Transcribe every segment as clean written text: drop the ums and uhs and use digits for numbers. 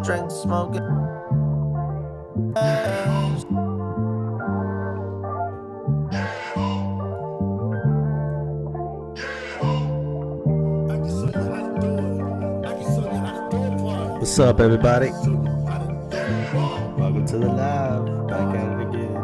drink smoking. What's up, everybody? Welcome to the live. Back at it again.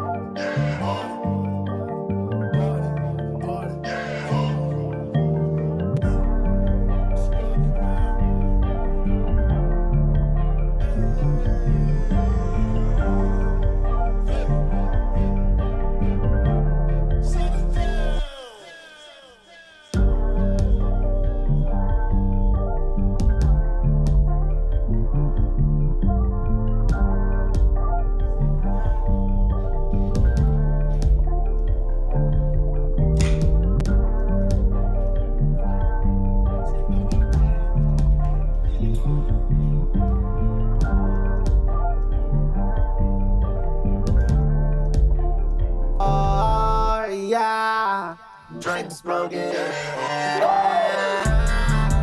Drink smoking,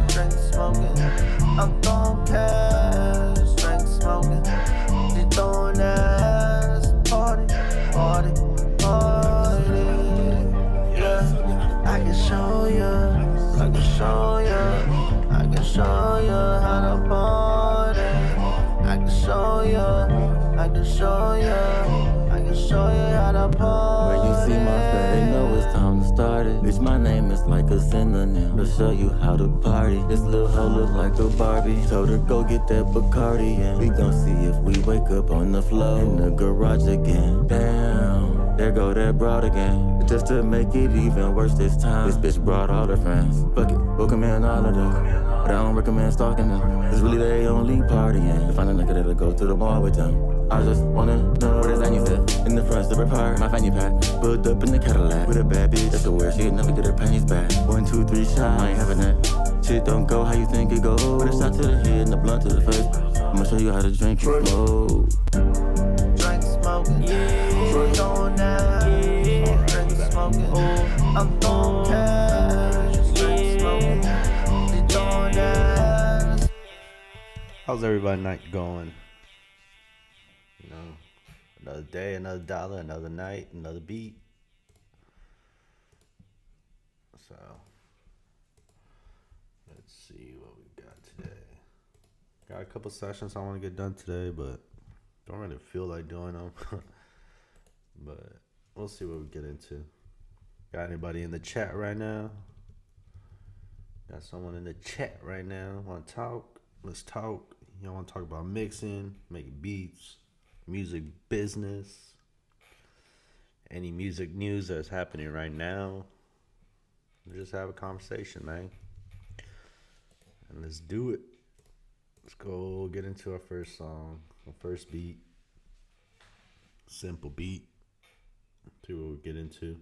drink smoking. I'm throwing cash, drink smoking. She throwing ass, party. Yeah, I can show you how to party. I can show you how to party. When you see my face, they know it's time to start it. Bitch, my name is like a synonym to show you how to party. This little hoe look like a Barbie. Told her go get that Bacardi and we gon' see if we wake up on the floor in the garage again. Damn, there go that broad again. Just to make it even worse this time, this bitch brought all her friends. Fuck it, book 'em in all of them. But I don't recommend stalking them. It's really they only partying. To find a nigga that'll go to the mall with them. I just wanna know where the Zannies at. In the front slipper part, my fanny pack. Pulled up in the Cadillac with a bad bitch. That's the word, she'd never get her panties back. 1, 2, 3 shots, I ain't having that. Shit don't go how you think it go. Put a shot to the head and a blunt to the face. I'ma show you how to drink and smoke. Drink smoking, we're going down. Drink smoking, I'm throwing cash. Drink smoking, they throwing ass. How's everybody night going? You know, another day, another dollar, another night, another beat. So, let's see what we got today. Got a couple sessions I want to get done today, but don't really feel like doing them. But we'll see what we get into. Got anybody in the chat right now? Got someone in the chat right now. Want to talk? Let's talk. Y'all want to talk about mixing, making beats, music business, any music news that's happening right now. Just have a conversation, man. And let's do it. Let's go get into our first song, our first beat. Simple beat. See what we get into.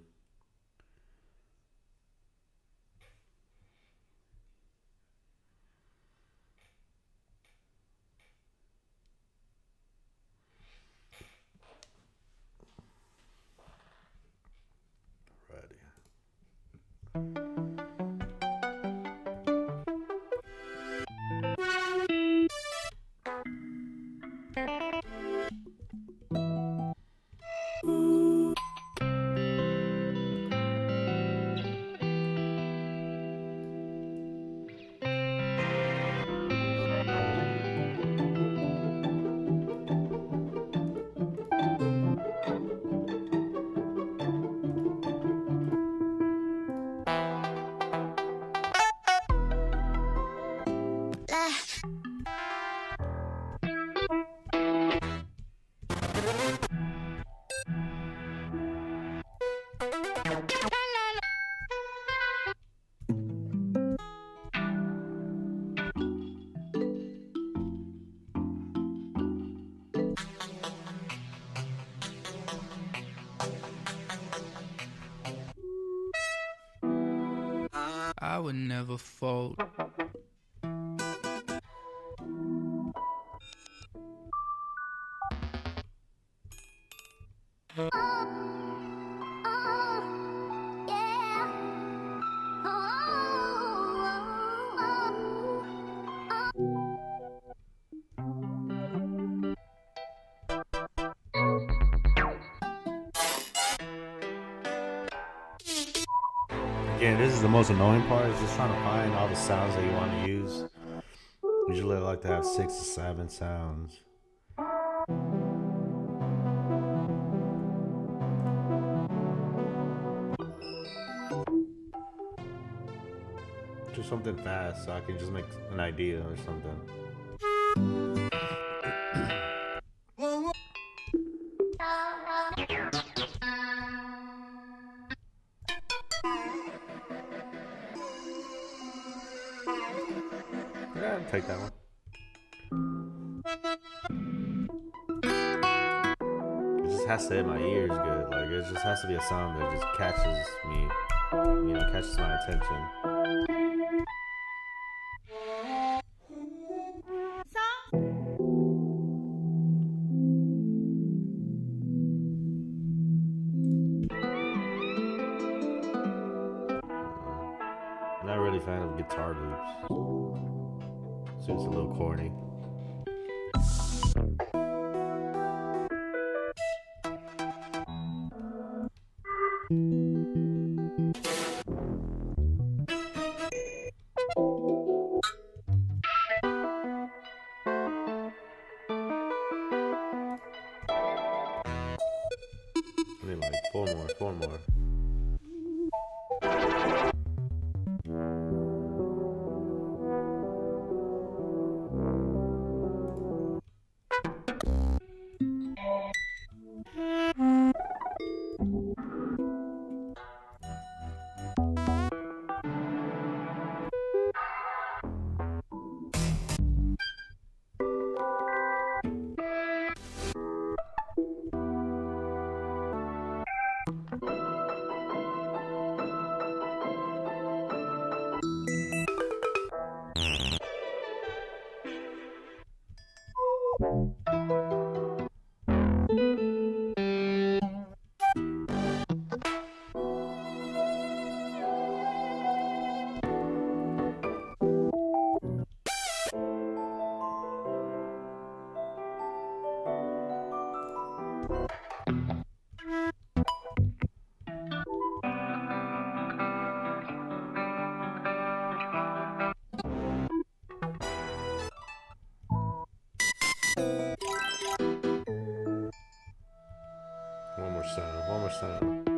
I would never fold. Again, this is the most annoying part, is just trying to find all the sounds that you want to use. Usually I like to have 6 to 7 sounds. Just something fast so I can just make an idea or something. Yeah, I'll take that one. It just has to hit my ears good. Like, it just has to be a sound that just catches me, catches my attention. I'm not really a fan of guitar loops. Seems a little corny. I need like four more. One more sound.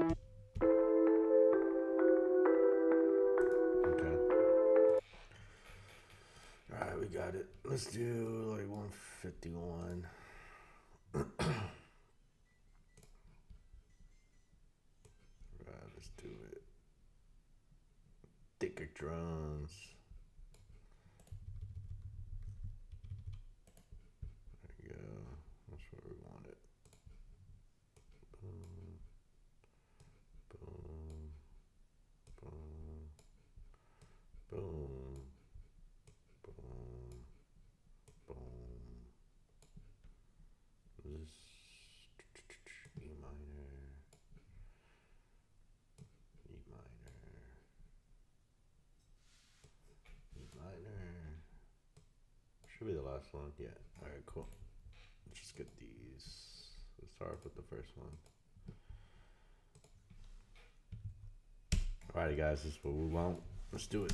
Okay. Alright, we got it. Let's do like 151. Alright, let's do it. Thicker drums. There you go. That's where we want it. Boom. Boom. Boom. Boom. Boom. Boom. This E minor. E minor. E minor. Should be the last one. Yeah. Alright, cool. Let's just get these. Let's start off with the first one. Alrighty, guys, this is what we want. Let's do it.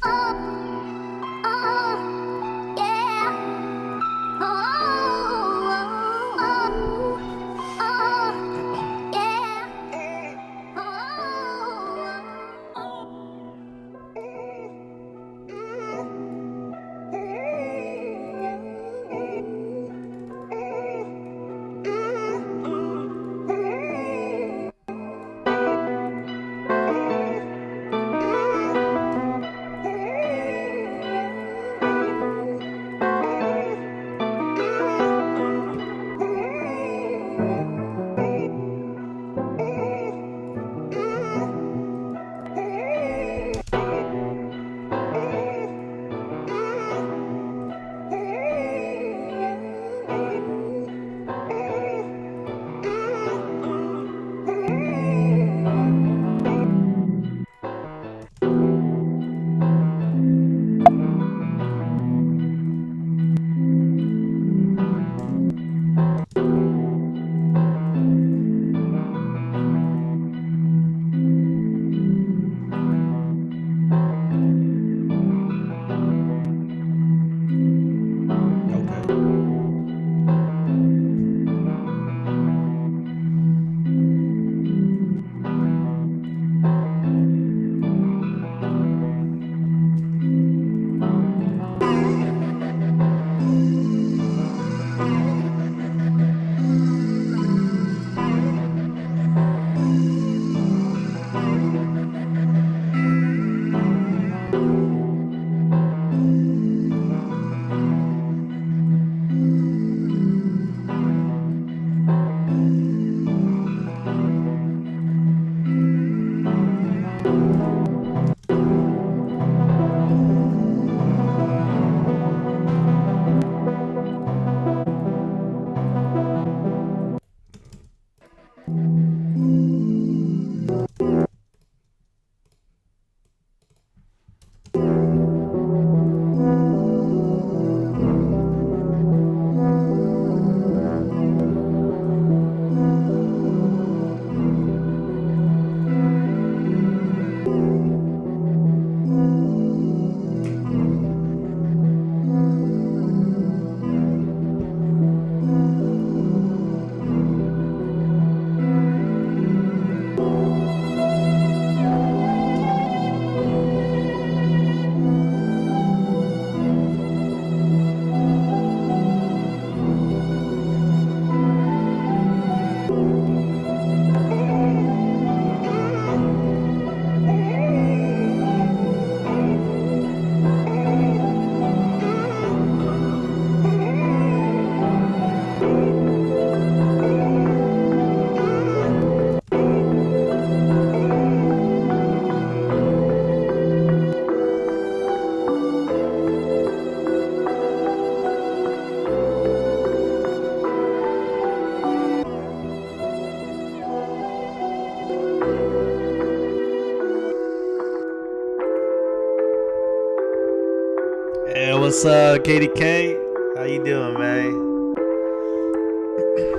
What's up, Katie K? How you doing, man?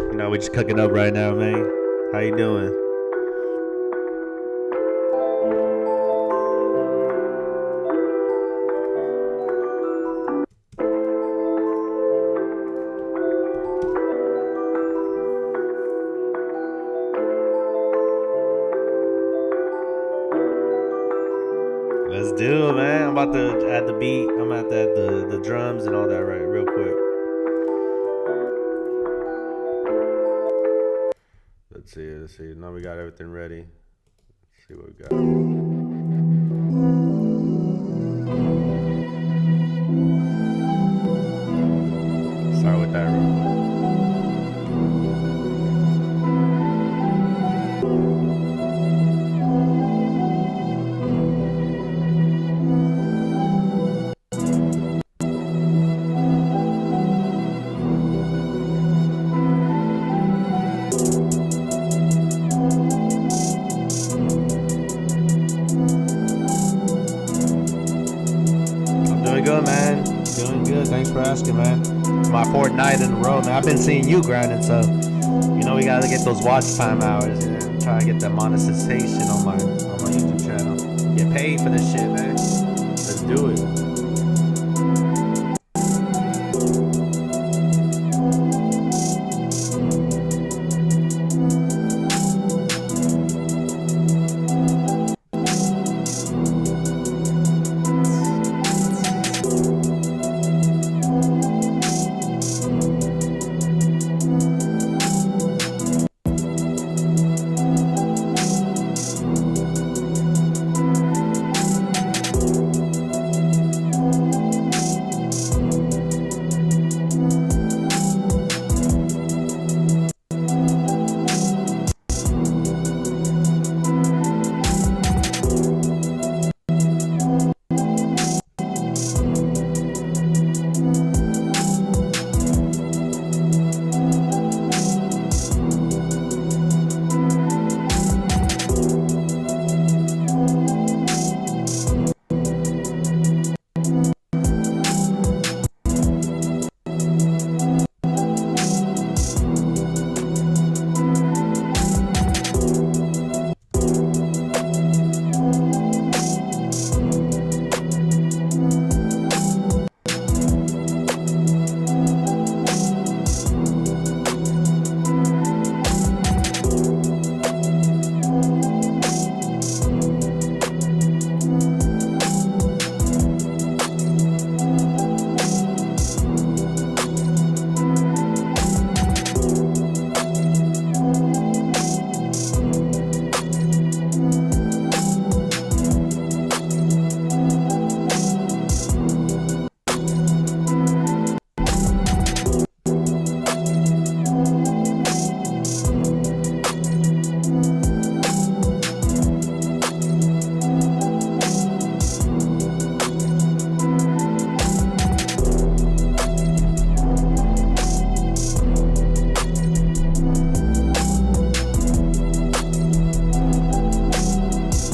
You know, we just cooking up right now, man. How you doing? Let's do it, man. I'm about to add the beat. I'm about to add the drums and all that right real quick. Let's see. Now we got everything ready. Let's see what we got. Start with that real quick. Good, man. Doing good. Thanks for asking, man. It's my 4th night in a row, man. I've been seeing you grinding, so you know we gotta get those watch time hours and try to get that monetization on my YouTube channel. Get paid for this shit, man. Let's do it.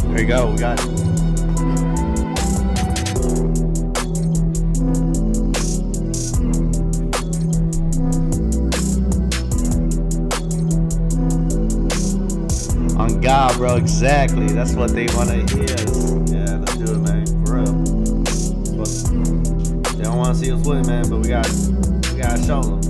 There you go, we got it. On God, bro, exactly. That's what they want to hear. Yeah, let's do it, man. For real. But they don't want to see us win, man, but we gotta show them.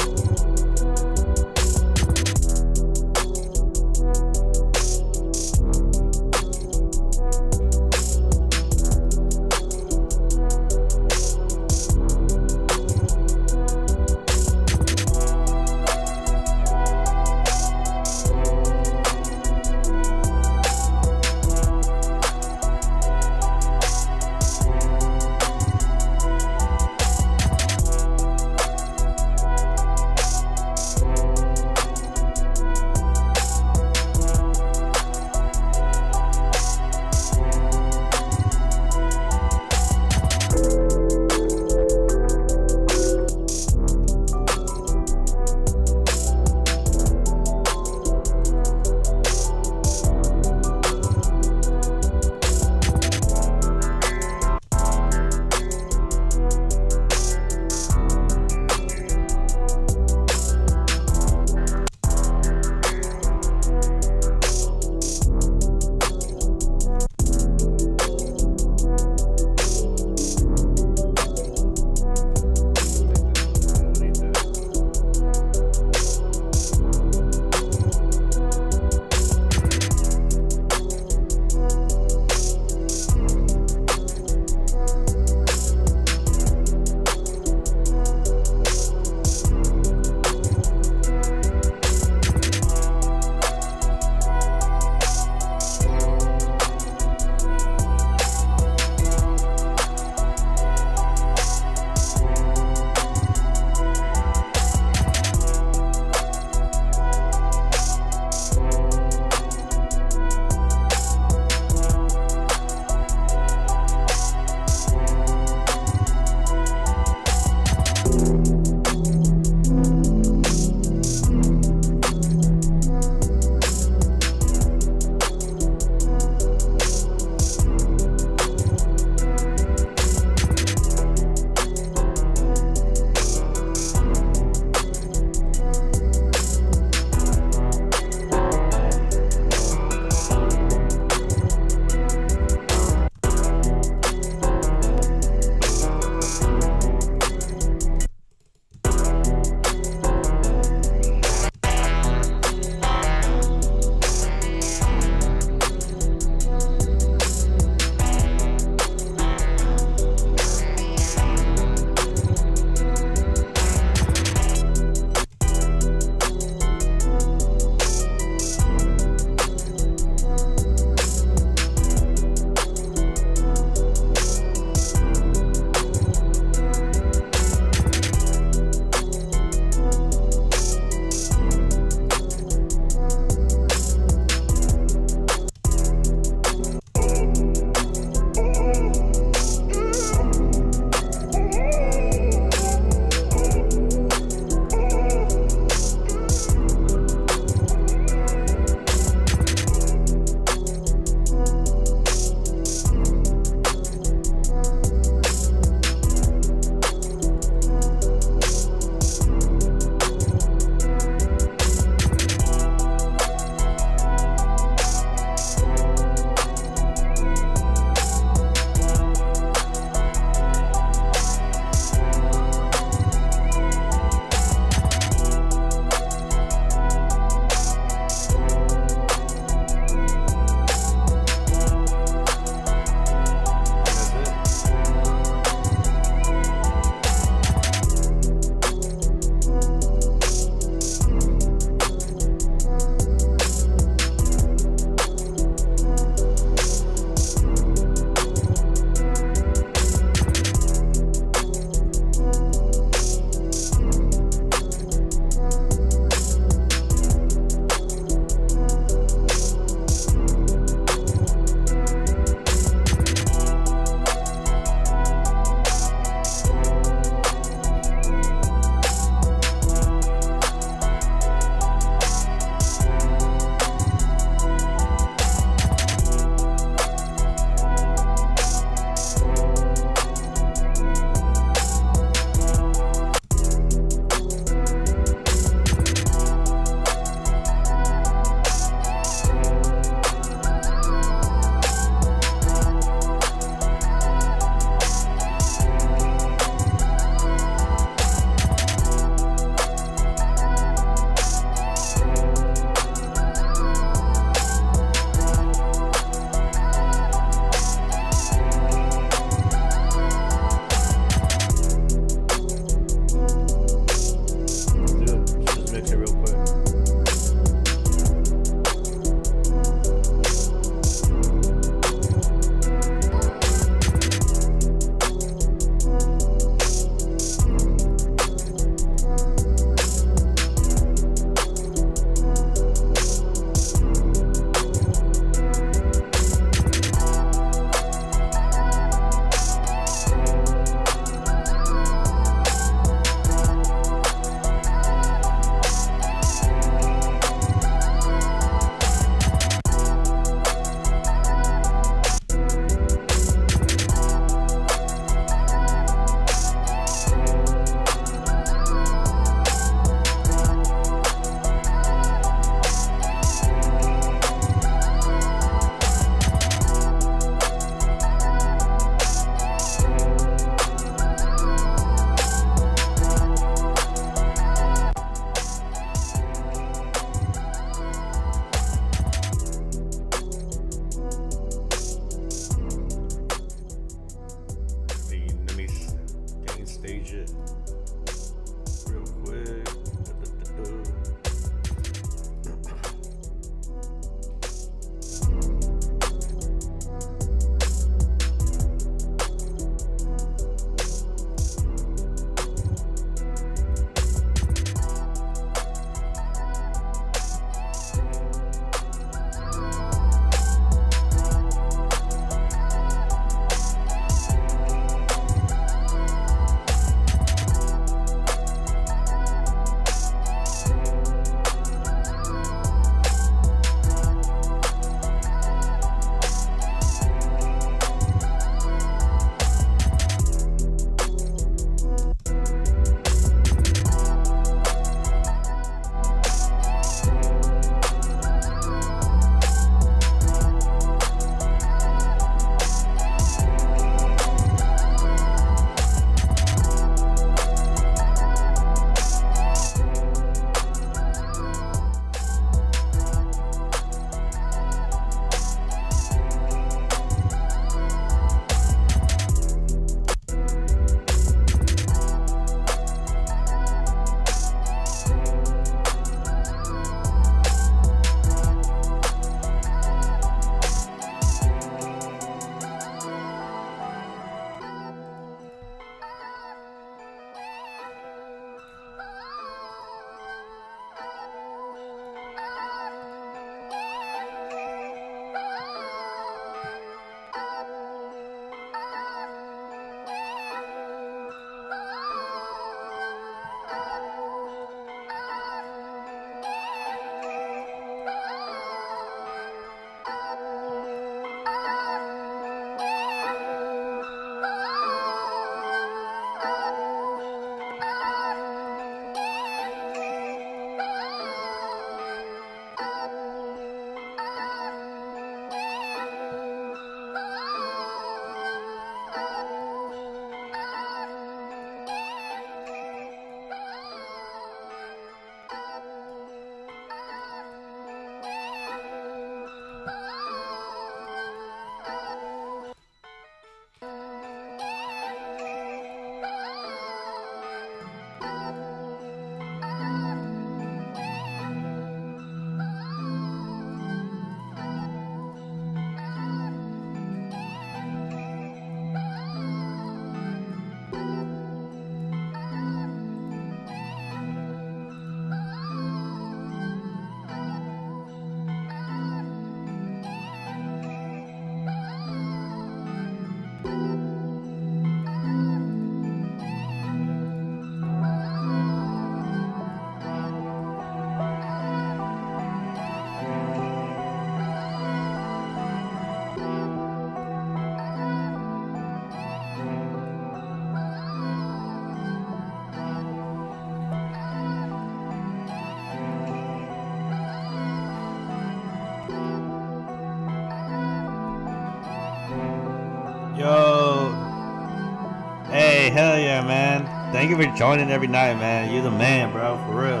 Hey, hell yeah, man. Thank you for joining every night, man. You're the man, bro, for real.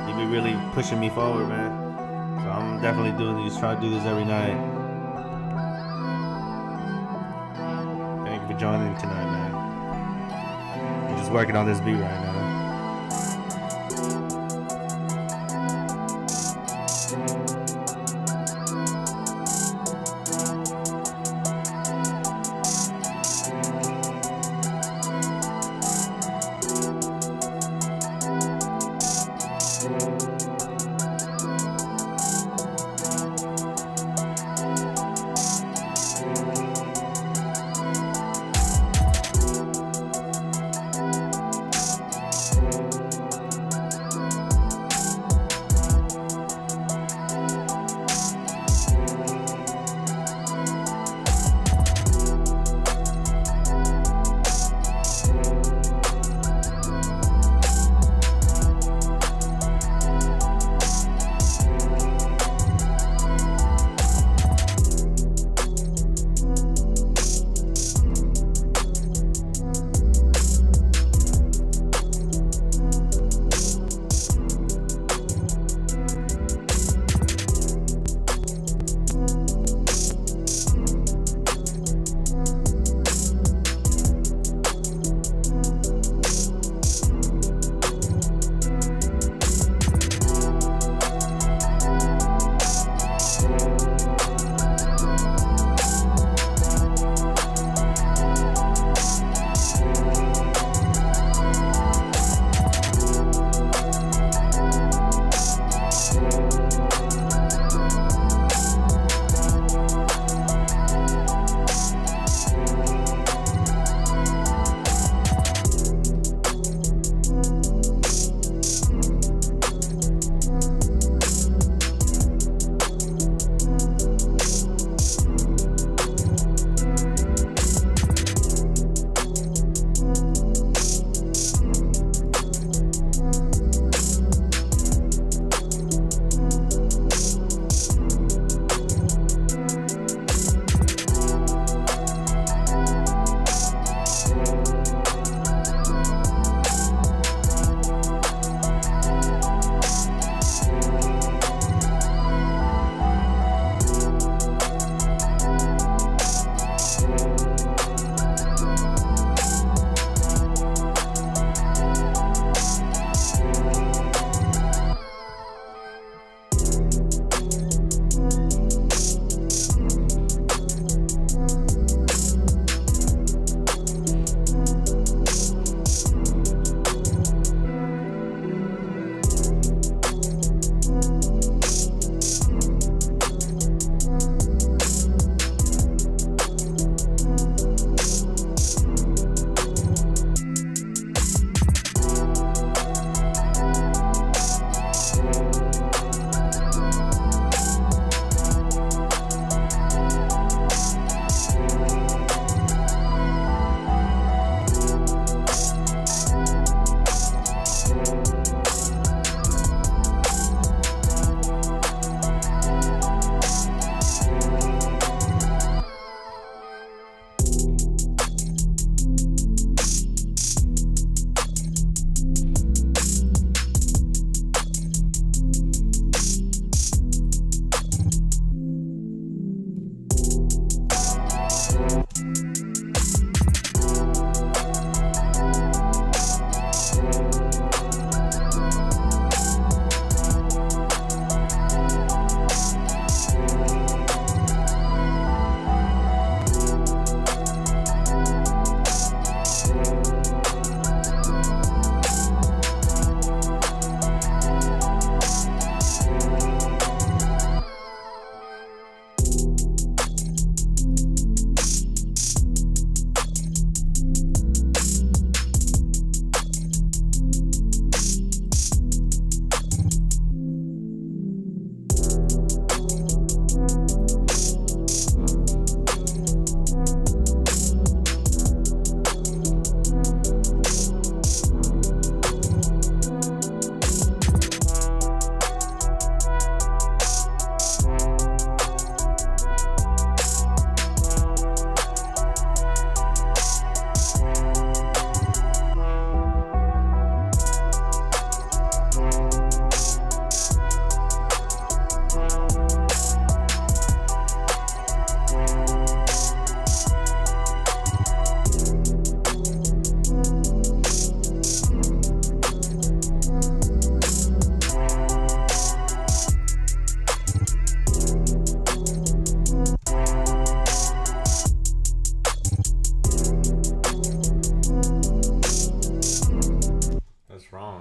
You be really pushing me forward, man. So I'm definitely doing these, try to do this every night. Thank you for joining tonight, man. I'm just working on this beat right now.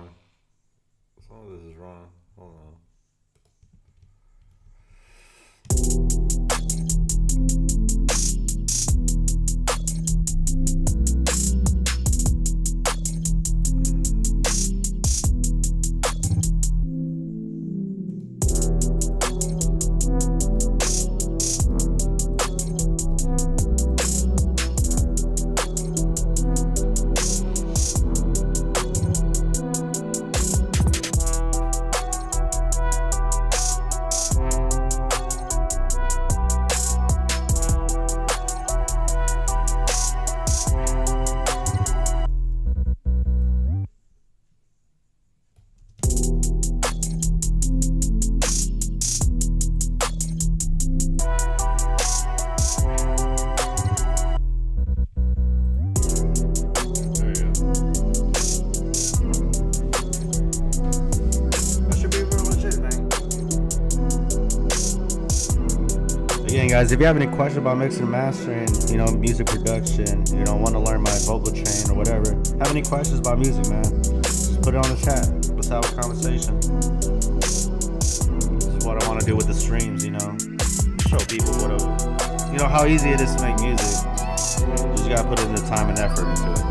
wrong. Some of this is wrong. Hold on. Guys, if you have any questions about mixing and mastering, music production, want to learn my vocal chain or whatever, have any questions about music, man, just put it on the chat. Let's have a conversation. This is what I want to do with the streams, show people how easy it is to make music. You just gotta put in the time and effort into it.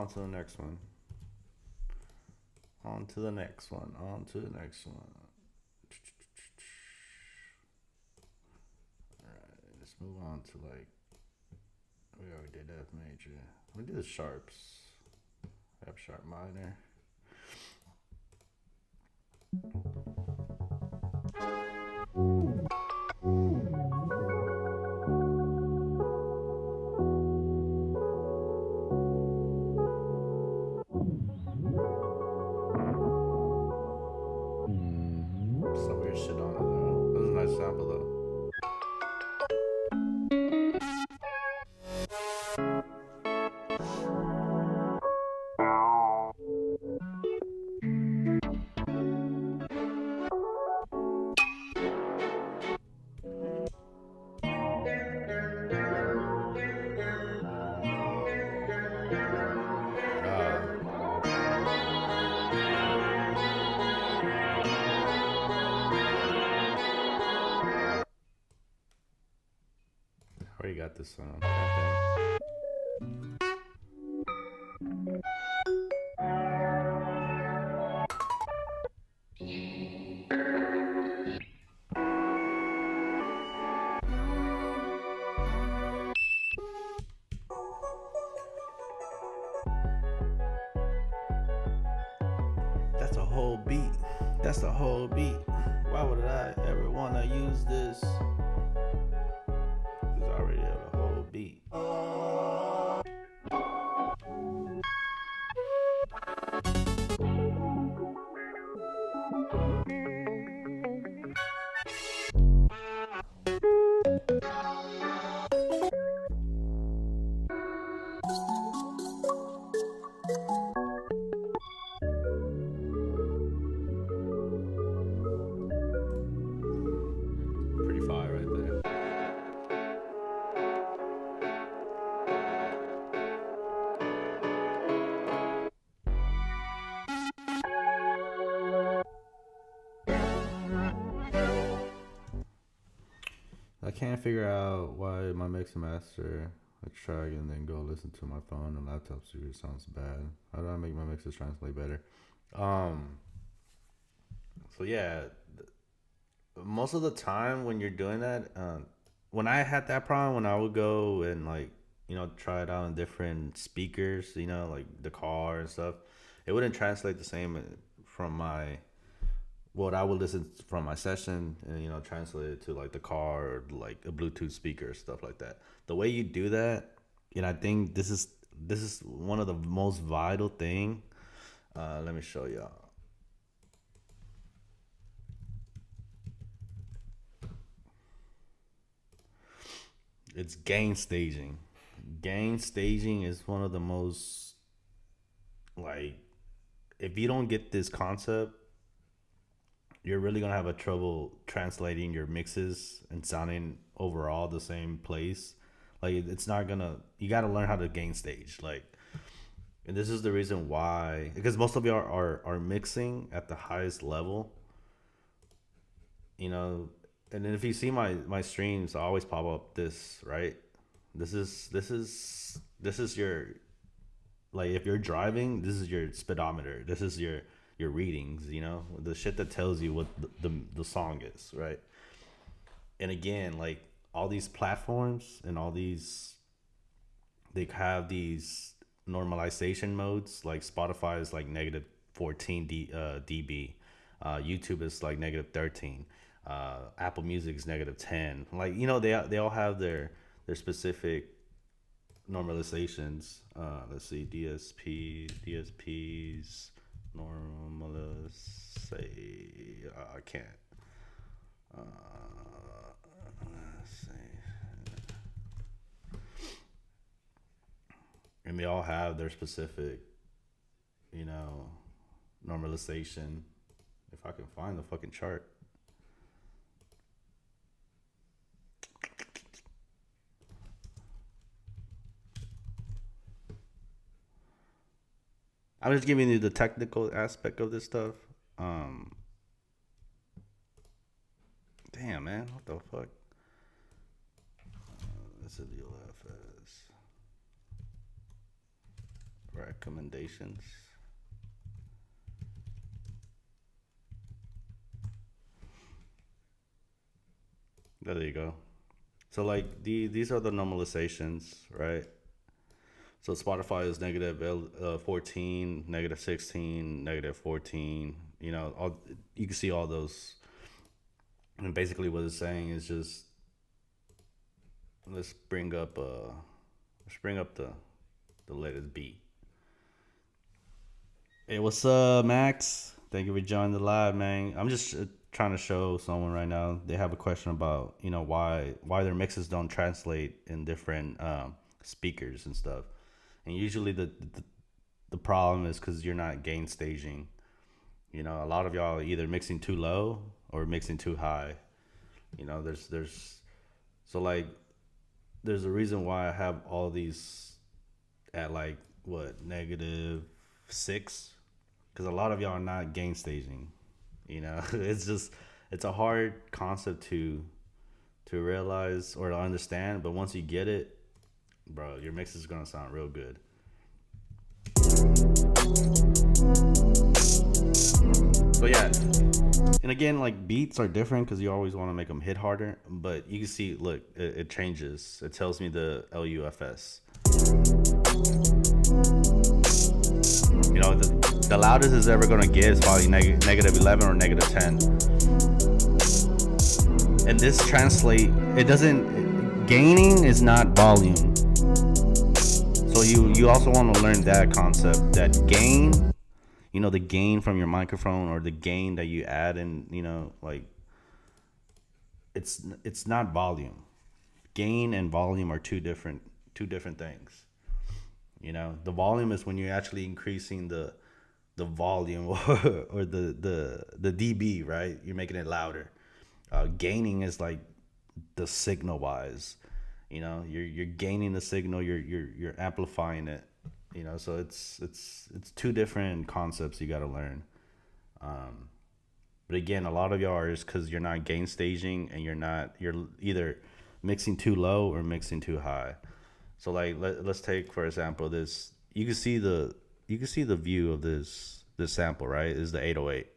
To the next one. On to the next one. On to the next one. Alright, let's move on to we already did F major. We do the sharps. F sharp minor. Got this one. That's a whole beat. That's the whole beat. Why would I ever want to use this? Already have a whole beat. Pretty fire right there. I can't figure out why my mix and master track and then go listen to my phone and laptop speaker sounds bad. How do I make my mixes translate better? So yeah, most of the time when you're doing that, when I had that problem, when I would go and try it out on different speakers, like the car and stuff, it wouldn't translate the same from my what I would listen from my session and translate it to like the car or like a Bluetooth speaker, stuff like that. The way you do that, I think this is one of the most vital thing. Let me show y'all. It's gain staging. Gain staging is one of the most, like, if you don't get this concept, you're really gonna have a trouble translating your mixes and sounding overall the same place. Like it's not gonna. You got to learn how to gain stage. Like, and this is the reason why, because most of you are mixing at the highest level. You know, and then if you see my streams, I always pop up this, right. This is your, like, if you're driving, this is your speedometer. This is your readings. The shit that tells you what the song is, right. And again, like, all these platforms and all these, they have these normalization modes. Like Spotify is like negative 14 dB. YouTube is like negative 13. Apple Music is negative 10. Like, they all have their specific normalizations. Let's see, DSPs normalize. I can't. Let's see. And they all have their specific, normalization. If I can find the fucking chart. I'm just giving you the technical aspect of this stuff. Damn, man, what the fuck? This is the LFS recommendations. There you go. So like these are the normalizations, right? So Spotify is negative 14, negative 16, negative 14. You can see all those. And basically what it's saying is just, let's bring up the latest beat. Hey, what's up, Max? Thank you for joining the live, man. I'm just trying to show someone right now. They have a question about why their mixes don't translate in different speakers and stuff. And usually the problem is because you're not gain staging. A lot of y'all are either mixing too low or mixing too high. There's so like there's a reason why I have all these at like -6, because a lot of y'all are not gain staging. It's a hard concept to realize or to understand, but once you get it, bro, your mix is gonna sound real good. So yeah, and again, like, beats are different because you always want to make them hit harder. But you can see, look, it changes. It tells me the LUFS. The loudest it's ever gonna get is probably negative 11 or negative 10. And this translate, it doesn't. Gaining is not volume. So you also want to learn that concept, that gain, the gain from your microphone or the gain that you add in, like, it's not volume. Gain and volume are two different things. The volume is when you're actually increasing the volume or the dB, right? You're making it louder. Gaining is like the signal wise. You're gaining the signal, you're amplifying it. So it's two different concepts you got to learn. But again, a lot of y'all are just because you're not gain staging and you're either mixing too low or mixing too high. So like let's take for example this. You can see the view of this sample, right? Is the 808.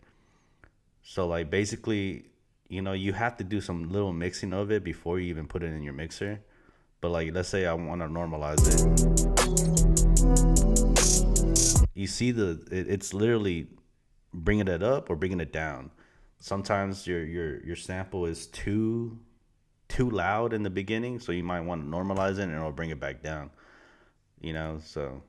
So like basically, you have to do some little mixing of it before you even put it in your mixer. But like, let's say I want to normalize it. You see it's literally bringing it up or bringing it down. sometimes your sample is too loud in the beginning, so you might want to normalize it and it'll bring it back down. So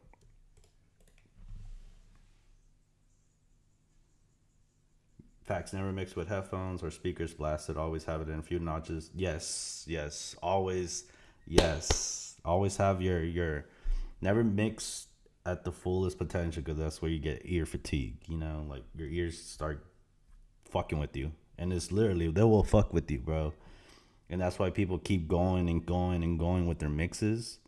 facts, never mix with headphones or speakers blasted. Always have it in a few notches. Yes, always, yes. Always have your never mix at the fullest potential, because that's where you get ear fatigue. Like your ears start fucking with you, and it's literally they will fuck with you, bro. And that's why people keep going and going and going with their mixes,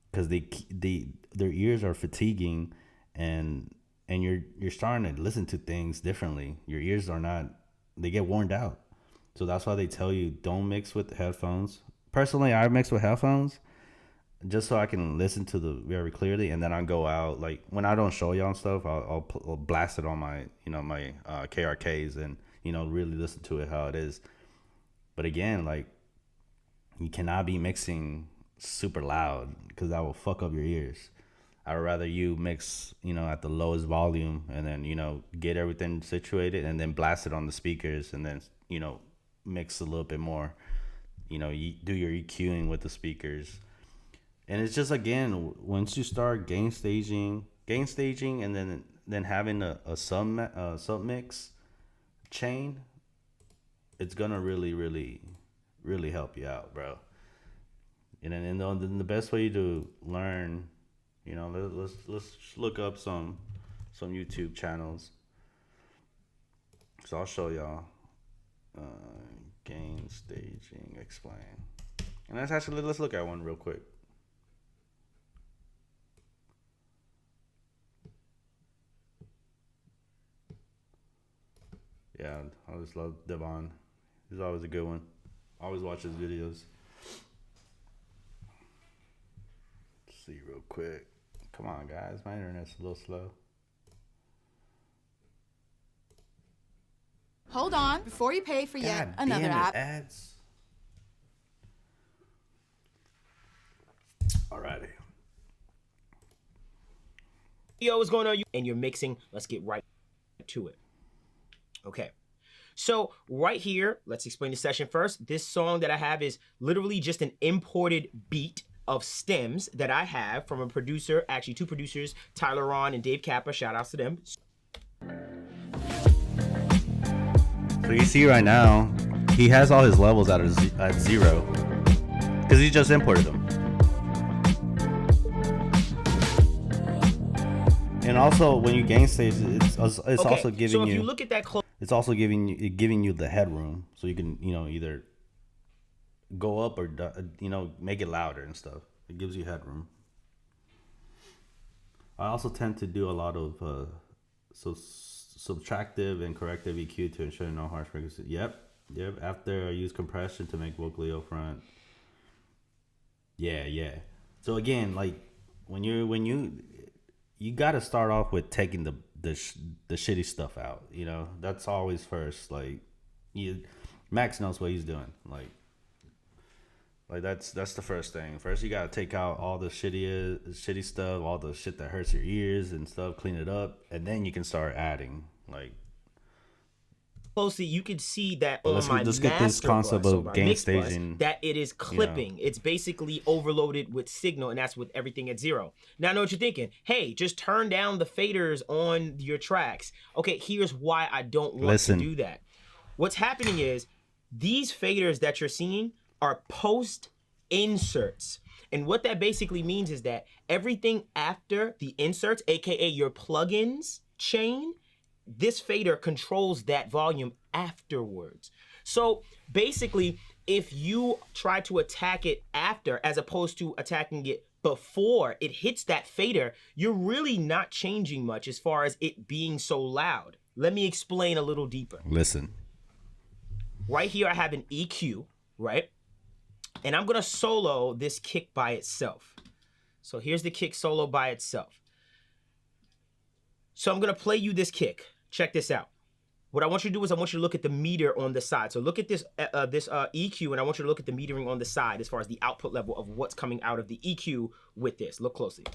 because their ears are fatiguing, and you're starting to listen to things differently. Your ears are not, they get worn out. So that's why they tell you don't mix with headphones. Personally, I mix with headphones just so I can listen to the very clearly, and then I go out, like when I don't show y'all stuff, I'll blast it on my my KRKs, and really listen to it how it is. But again, like, you cannot be mixing super loud, because that will fuck up your ears. I'd rather you mix, at the lowest volume, and then, get everything situated, and then blast it on the speakers, and then, mix a little bit more. You do your EQing with the speakers. And it's just, again, once you start gain staging, and then having a sub mix chain, it's gonna really, really, really help you out, bro. And then the best way to learn, let's look up some YouTube channels. So I'll show y'all. Gain staging explain. And let's look at one real quick. Yeah, I just love Devon. He's always a good one. Always watch his videos. Let's see real quick. Come on, guys. My internet's a little slow. Hold on before you pay for yet another damn it, app. Ads. Alrighty. Yo, what's going on? And you're mixing. Let's get right to it. Okay. So right here, let's explain the session first. This song that I have is literally just an imported beat of stems that I have from a producer, actually two producers, Tyler Ron and Dave Kappa. Shout outs to them. So you see right now, he has all his levels at zero, because he just imported them. And also, when you gain stage, it's okay, also giving so if you. You look at that it's also giving you the headroom, so you can either go up or make it louder and stuff. It gives you headroom. I also tend to do a lot of subtractive and corrective EQ to ensure no harsh frequency. Yep. After I use compression to make vocally front. Yeah. So again, like when you got to start off with taking the shitty stuff out. That's always first. Like, Max knows what he's doing. Like that's the first thing. First, you gotta take out all the shitty stuff, all the shit that hurts your ears and stuff. Clean it up, and then you can start adding. Like, closely, you can see that on let's my get this concept of gain staging. That it is clipping. It's basically overloaded with signal, and that's with everything at zero. Now I know what you're thinking. Hey, just turn down the faders on your tracks. Okay, here's why I don't want to do that. What's happening is these faders that you're seeing are post inserts. And what that basically means is that everything after the inserts, aka your plugins chain, this fader controls that volume afterwards. So basically, if you try to attack it after as opposed to attacking it before it hits that fader, you're really not changing much as far as it being so loud. Let me explain a little deeper. Listen. Right here, I have an EQ, right? And I'm gonna solo this kick by itself. So here's the kick solo by itself. So I'm gonna play you this kick. Check this out. What I want you to do is I want you to look at the meter on the side. So look at this EQ, and I want you to look at the metering on the side as far as the output level of what's coming out of the EQ with this. Look closely.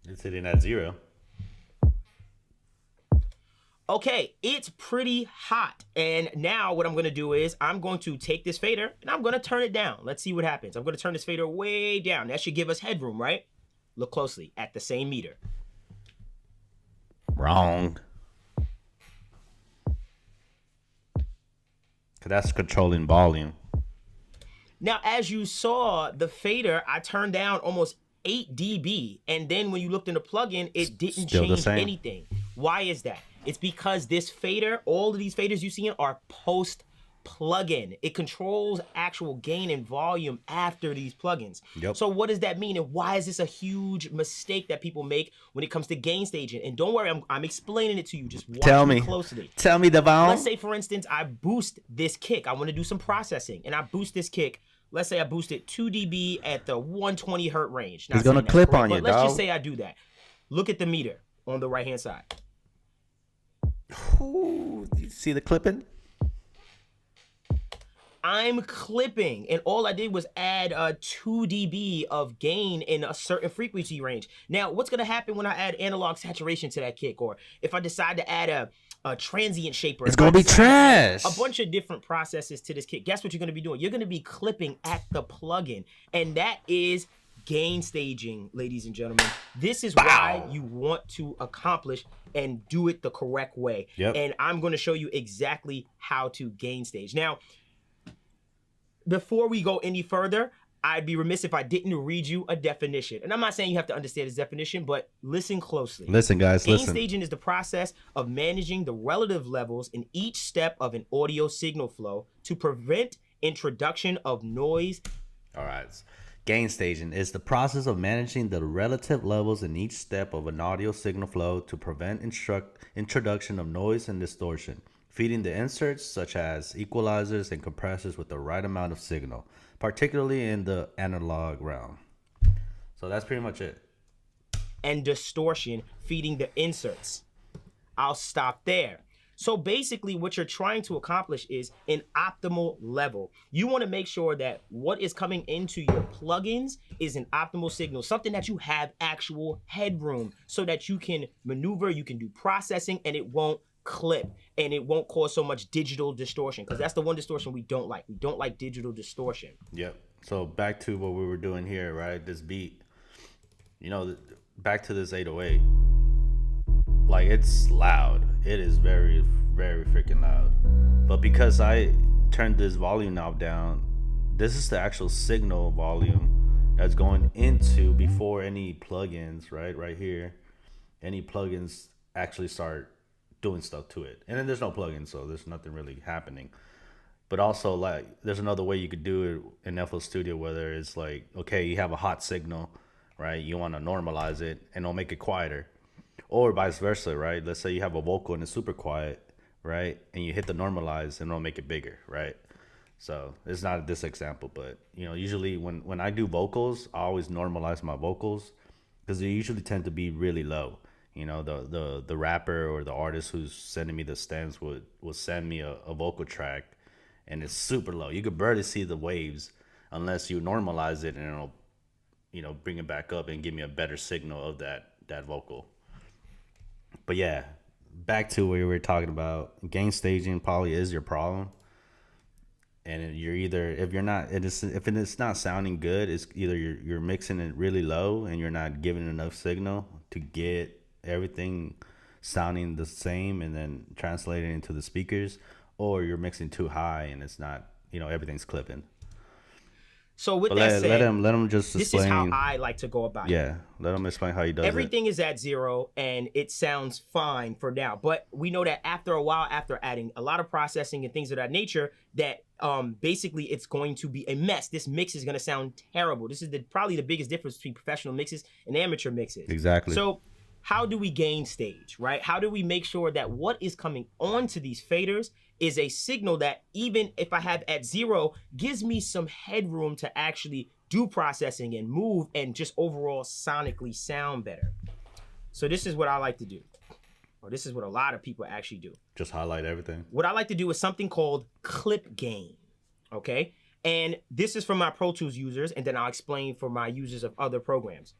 It's hitting at zero. Okay, it's pretty hot. And now what I'm going to do is I'm going to take this fader and I'm going to turn it down. Let's see what happens. I'm going to turn this fader way down. That should give us headroom, right? Look closely at the same meter. Wrong. Cause that's controlling volume. Now, as you saw, the fader, I turned down almost 8 dB. And then when you looked in the plugin, it didn't Still the change same. anything. Why is that? It's because this fader, all of these faders you see are post plugin. It controls actual gain and volume after these plugins. Yep. So what does that mean, and why is this a huge mistake that people make when it comes to gain staging? And don't worry, I'm explaining it to you. Just watch me closely. Tell me, Devon. Let's say, for instance, I boost this kick. I want to do some processing, and I boost this kick. Let's say I boost it 2 dB at the 120 hertz range. It's gonna clip on you, but let's dog. just say I do that. Look at the meter on the right-hand side. Ooh, you see the clipping? I'm clipping, and all I did was add 2 dB of gain in a certain frequency range. Now, what's gonna happen when I add analog saturation to that kick, or if I decide to add a transient shaper? It's gonna be trash. A bunch of different processes to this kick. Guess what you're gonna be doing? You're gonna be clipping at the plugin, and that is gain staging, ladies and gentlemen. This is why you want to accomplish and do it the correct way. Yep. And I'm gonna show you exactly how to gain stage. Now, before we go any further, I'd be remiss if I didn't read you a definition. And I'm not saying you have to understand this definition, but listen closely. Listen, guys, Gain listen. staging is the process of managing the relative levels in each step of an audio signal flow to prevent introduction of noise. All right. Gain staging is the process of managing the relative levels in each step of an audio signal flow to prevent introduction of noise and distortion, feeding the inserts such as equalizers and compressors with the right amount of signal, particularly in the analog realm. So that's pretty much it. And distortion, feeding the inserts. I'll stop there. So basically what you're trying to accomplish is an optimal level. You want to make sure that what is coming into your plugins is an optimal signal, something that you have actual headroom so that you can maneuver, you can do processing, and it won't clip and it won't cause so much digital distortion, because that's the one distortion we don't like. We don't like digital distortion. Yep. So back to what we were doing here, right? This beat, you know, back to this 808. Like, it's loud. It is very, very freaking loud. But because I turned this volume knob down, this is the actual signal volume that's going into before any plugins, right here. Any plugins actually start doing stuff to it. And then there's no plugin, so there's nothing really happening. But also, like, there's another way you could do it in FL Studio, whether it's like, okay, you have a hot signal, right? You want to normalize it and it'll make it quieter. Or vice versa, right? Let's say you have a vocal and it's super quiet, right? And you hit the normalize and it'll make it bigger, right? So it's not this example, but, you know, usually when I do vocals, I always normalize my vocals because they usually tend to be really low. You know, the rapper or the artist who's sending me the stems will send me a vocal track and it's super low. You could barely see the waves unless you normalize it, and it'll, you know, bring it back up and give me a better signal of that vocal. But yeah, back to what we were talking about. Gain staging probably is your problem. And you're either, if it's not sounding good, it's either you're mixing it really low and you're not giving enough signal to get everything sounding the same and then translating into the speakers, or you're mixing too high and it's not, you know, everything's clipping. So with that said, let him just explain. This is how I like to go about it. Yeah, let him explain how he does Everything is at 0 and it sounds fine for now. But we know that after a while, after adding a lot of processing and things of that nature, that basically it's going to be a mess. This mix is going to sound terrible. This is probably the biggest difference between professional mixes and amateur mixes. Exactly. So how do we gain stage, right? How do we make sure that what is coming onto these faders is a signal that, even if I have at 0, gives me some headroom to actually do processing and move and just overall sonically sound better? So this is what I like to do, or this is what a lot of people actually do. Just highlight everything. What I like to do is something called clip gain, okay? And this is for my Pro Tools users, and then I'll explain for my users of other programs.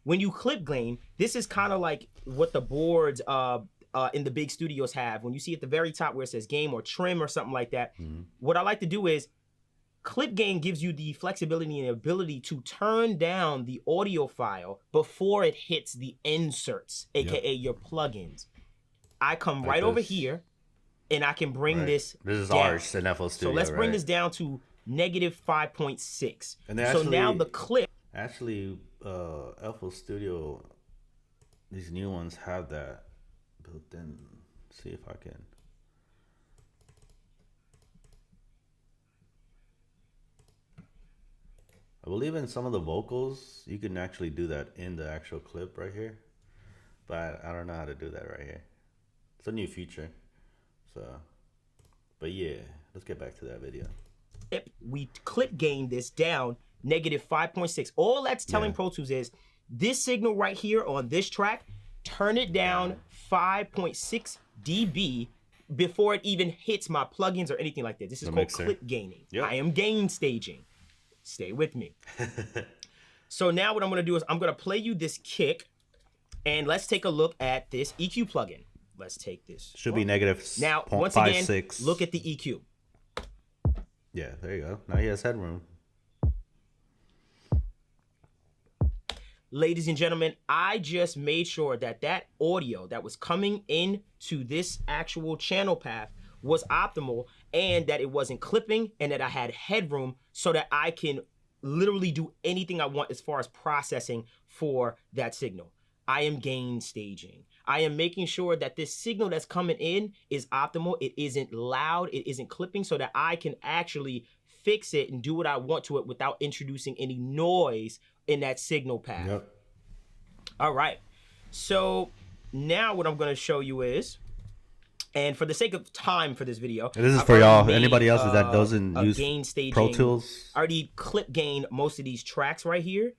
When you clip gain, this is kind of like what the boards in the big studios have. When you see at the very top where it says game or trim or something like that, what I like to do is clip gain gives you the flexibility and ability to turn down the audio file before it hits the inserts, aka your plugins. I come Like right over this. here and I can bring this This is down. ours in FL Studio. So let's bring right? this down to negative 5.6. And they So now actually- the clip. Actually, FL Studio, these new ones have that built in. See if I can. I believe in some of the vocals, you can actually do that in the actual clip right here. But I don't know how to do that right here. It's a new feature. So, but yeah, let's get back to that video. We clip gain this down negative 5.6. All that's telling Pro Tools is this signal right here on this track, turn it down 5.6 dB before it even hits my plugins or anything like that. This is called mixer. clip gaining. Yep. I am gain staging. Stay with me. So now what I'm gonna do is I'm gonna play you this kick, and let's take a look at this EQ plugin. Let's take this. Should be negative Now, once again, 0.56. look at the EQ. Yeah, there you go. Now he has headroom. Ladies and gentlemen, I just made sure that that audio that was coming in to this actual channel path was optimal and that it wasn't clipping and that I had headroom so that I can literally do anything I want as far as processing for that signal. I am gain staging. I am making sure that this signal that's coming in is optimal. It isn't loud. It isn't clipping so that I can actually fix it and do what I want to it without introducing any noise in that signal path. Yep. All right. So now what I'm going to show you is, and for the sake of time for this video, And this is I've for already y'all. made, Anybody else that doesn't a use gain staging. Pro Tools? I already clip gained most of these tracks right here.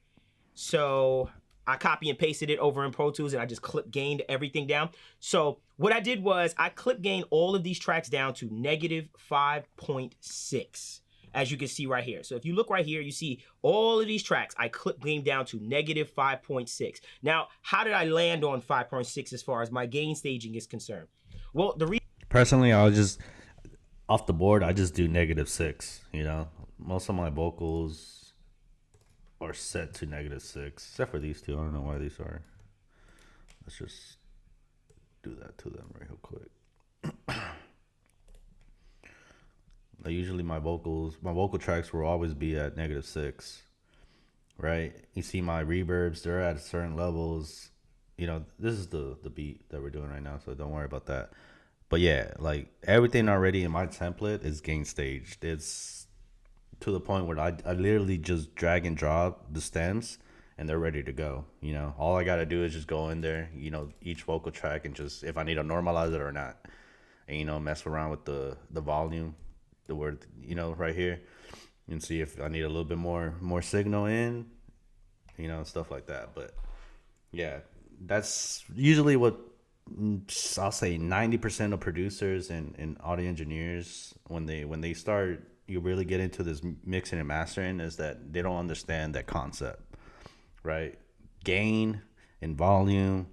So I copy and pasted it over in Pro Tools and I just clip gained everything down. So what I did was I clip gained all of these tracks down to negative 5.6. As you can see right here. So if you look right here, you see all of these tracks, I clip gain down to negative 5.6. Now, how did I land on 5.6 as far as my gain staging is concerned? Well, the reason Personally, I was just off the board. I just do -6. You know, most of my vocals are set to -6, except for these two. I don't know why these are. Let's just do that to them real quick. Usually my vocal tracks will always be at -6, right? You see my reverbs, they're at certain levels. You know, this is the beat that we're doing right now, so don't worry about that. But yeah, like everything already in my template is gain staged. It's to the point where I literally just drag and drop the stems and they're ready to go. You know, all I got to do is just go in there, you know, each vocal track and just, if I need to normalize it or not, and, you know, mess around with the volume, the word, you know, right here, and see if I need a little bit more signal in, you know, stuff like that. But yeah, that's usually what I'll say 90% of producers and audio engineers, when they start, you really get into this mixing and mastering, is that they don't understand that concept, right? Gain and volume,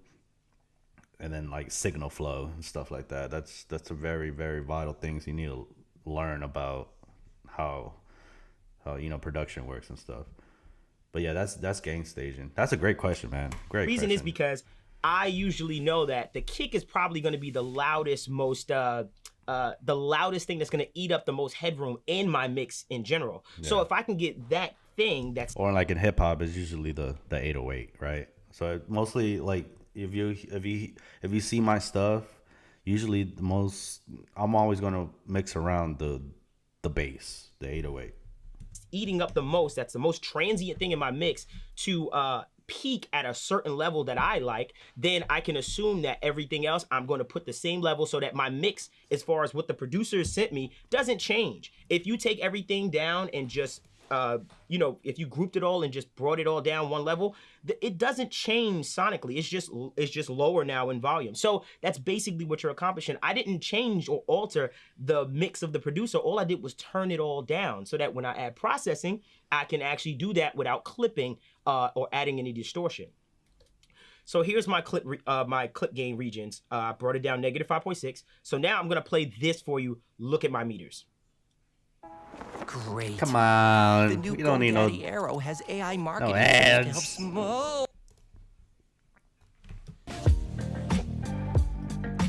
and then like signal flow and stuff like that. That's a very, very vital things you need to learn about how you know production works and stuff. But yeah, that's gain staging. That's a great question, man. Great reason question. is because I usually know that the kick is probably going to be the loudest, the loudest thing that's going to eat up the most headroom in my mix in general. Yeah. So if I can get that thing that's, or like in hip hop, is usually the 808, right? So mostly like if you see my stuff, usually the most I'm always going to mix around the bass, the 808. Eating up the most, that's the most transient thing in my mix to peak at a certain level that I like, then I can assume that everything else I'm going to put the same level so that my mix, as far as what the producer sent me, doesn't change. If you take everything down and just you know, if you grouped it all and just brought it all down one level, it doesn't change sonically. It's just lower now in volume. So that's basically what you're accomplishing. I didn't change or alter the mix of the producer. All I did was turn it all down so that when I add processing, I can actually do that without clipping or adding any distortion. So here's my clip gain regions. I brought it down -5.6. So now I'm gonna play this for you. Look at my meters. Great. Come on. The new You don't need GoDaddy Arrow has AI marketing ads. to help small.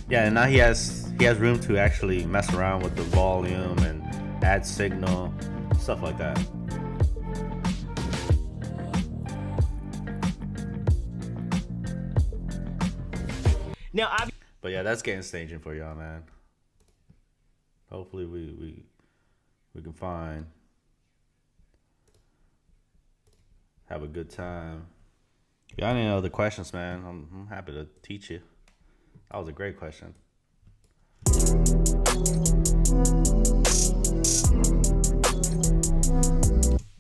Yeah, and now he has room to actually mess around with the volume and add signal, stuff like that. Now, but yeah, that's getting staging for y'all, man. Hopefully we can have a good time. Y'all any other questions, man? I'm happy to teach you. That was a great question.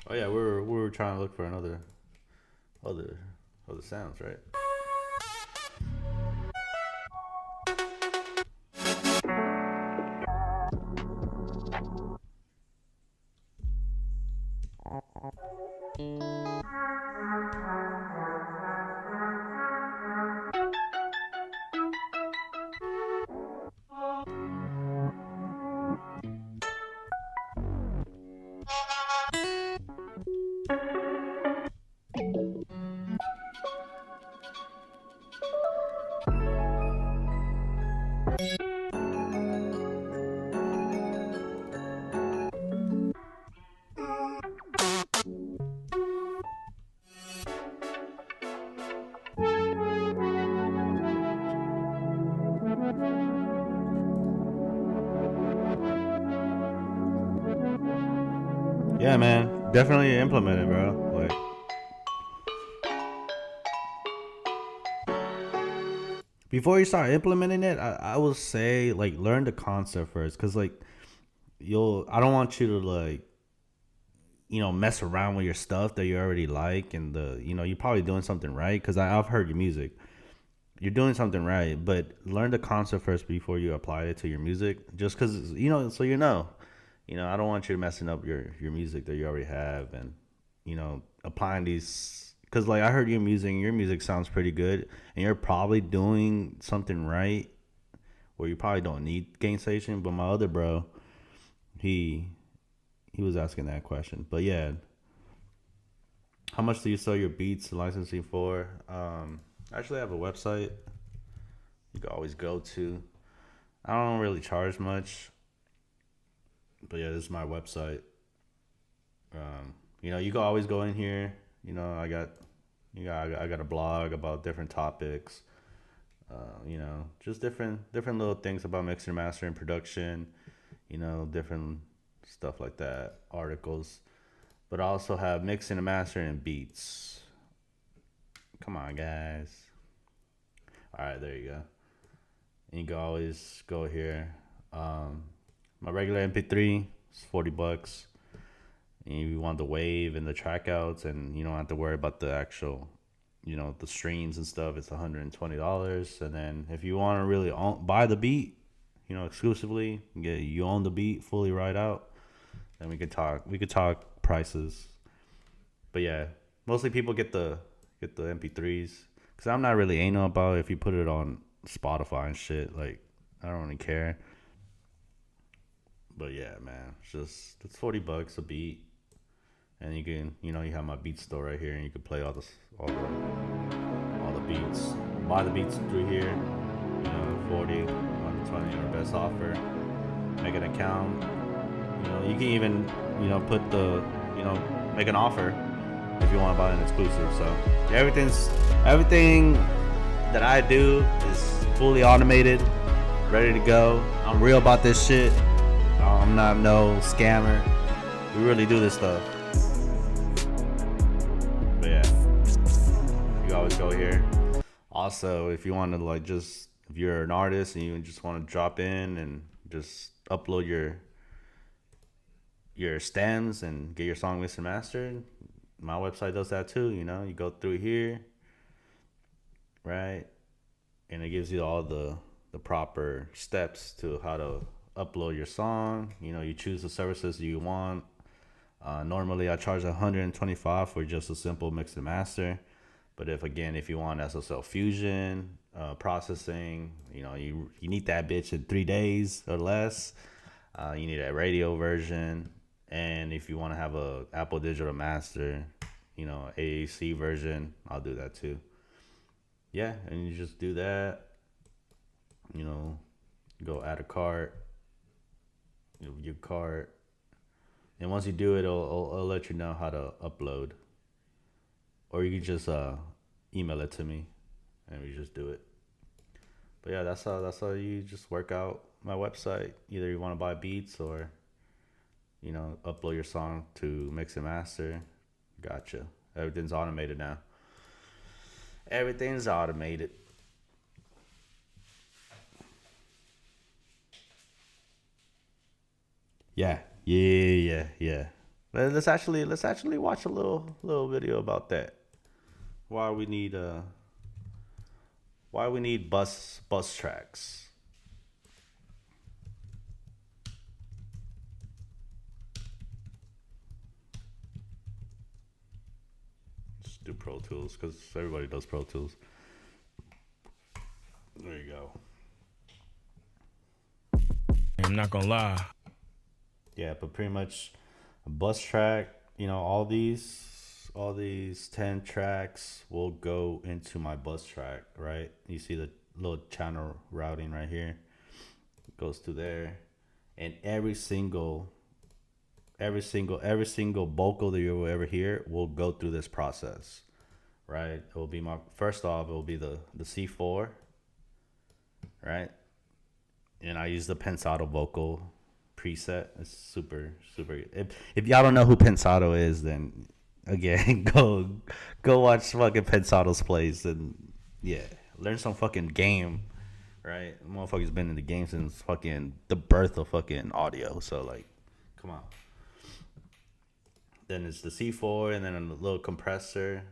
Oh yeah, we were trying to look for other sounds, right? Yeah, man, definitely implement it, bro. Like, before you start implementing it, I will say, like, learn the concept first, cause like I don't want you to like, mess around with your stuff that you already like, and you're probably doing something right, cause I've heard your music. You're doing something right, but learn the concept first before you apply it to your music. Just cause so I don't want you messing up your music that you already have, and applying these, because like I heard your music sounds pretty good, and you're probably doing something right where you probably don't need gain station. But my other bro, he was asking that question. But yeah, how much do you sell your beats licensing for? I actually have a website you can always go to. I don't really charge much. But yeah, this is my website. You can always go in here. I got a blog about different topics. Just different little things about mixing, mastering, production. Different stuff like that, articles. But I also have mixing and mastering and beats. Come on, guys. All right, there you go. And you can always go here. My regular MP3 is $40. And you want the wave and the track outs, and you don't have to worry about the actual, the streams and stuff. It's $120. And then if you want to really buy the beat, exclusively, you own the beat fully right out, then we could talk prices. But yeah, mostly people get the MP3s, because I'm not really anal about if you put it on Spotify and shit. Like, I don't really care. But yeah, man, it's $40 a beat, and you can, you have my beat store right here, and you can play all the beats, buy the beats through here, 40, 120, our best offer. Make an account. You can even, put make an offer if you want to buy an exclusive. So everything that I do is fully automated, ready to go. I'm real about this shit. I'm not no scammer. We really do this stuff. But yeah, you always go here. Also, if you want to if you're an artist and you just want to drop in and just upload your stems and get your song mixed and mastered, my website does that too. You go through here, right, and it gives you all the proper steps to how to upload your song. You choose the services you want. Normally I charge $125 for just a simple mix and master, But if you want SSL fusion processing, you need that bitch in 3 days or less. You need a radio version, and if you want to have a Apple Digital Master, AAC version, I'll do that too. Yeah, and you just do that. Go add a cart. Your cart, and once you do it, I'll let you know how to upload, or you can just email it to me, and we just do it. But yeah, that's how you just work out my website. Either you want to buy beats or, upload your song to mix and master. Gotcha. Everything's automated now. Everything's automated. Yeah. Let's actually watch a little video about that. Why we need bus tracks. Just do Pro Tools because everybody does Pro Tools. There you go. I'm not gonna lie. Yeah, but pretty much a bus track, all these 10 tracks will go into my bus track, right? You see the little channel routing right here. It goes to there. And every single vocal that you will ever hear will go through this process, right? It will be it will be the C4, right? And I use the Pensado vocal preset. It's super if y'all don't know who Pensado is, then again go watch fucking Pensado's plays and learn some fucking game, right? Motherfucker's been in the game since fucking the birth of fucking audio, so like come on. Then it's the C4 and then a little compressor.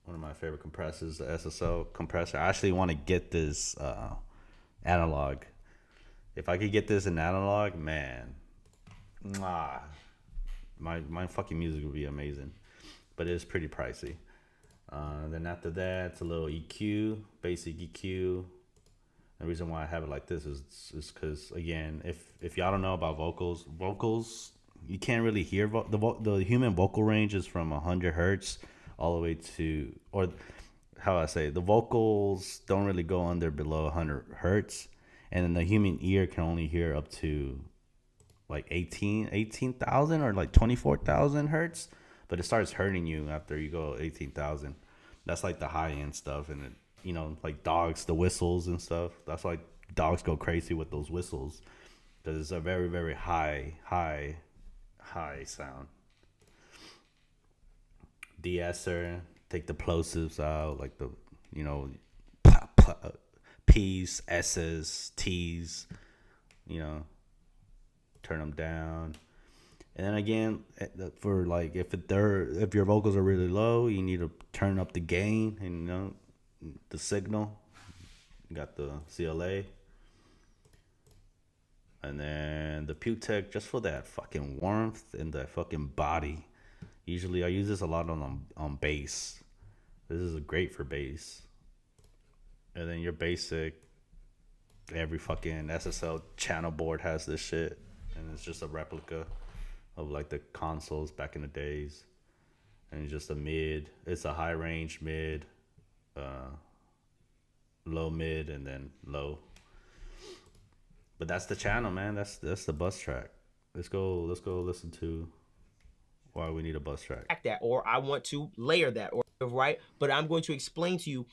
One of my favorite compressors, the SSL compressor. I actually want to get this analog. If I could get this in analog, man, my fucking music would be amazing. But it's pretty pricey. Then after that, it's a little EQ, basic EQ. The reason why I have it like this is because, again, if y'all don't know about vocals, you can't really hear the human vocal range is from 100 hertz all the way to, or how I say, the vocals don't really go under below 100 hertz. And then the human ear can only hear up to like 18,000 or like 24,000 hertz. But it starts hurting you after you go 18,000. That's like the high end stuff. And, like dogs, the whistles and stuff. That's why dogs go crazy with those whistles. Because it's a very, very high sound. De-esser, take the plosives out, like the, P's, S's, T's, turn them down. And then again, for like if your vocals are really low, you need to turn up the gain and the signal. You got the CLA. And then the Putec just for that fucking warmth and that fucking body. Usually I use this a lot on bass. This is great for bass. And then your basic, every fucking SSL channel board has this shit. And it's just a replica of like the consoles back in the days. And it's just it's a high range mid, low mid, and then low. But that's the channel, man. That's the bus track. Let's go listen to why we need a bus track. That, or I want to layer that, or right? But I'm going to explain to you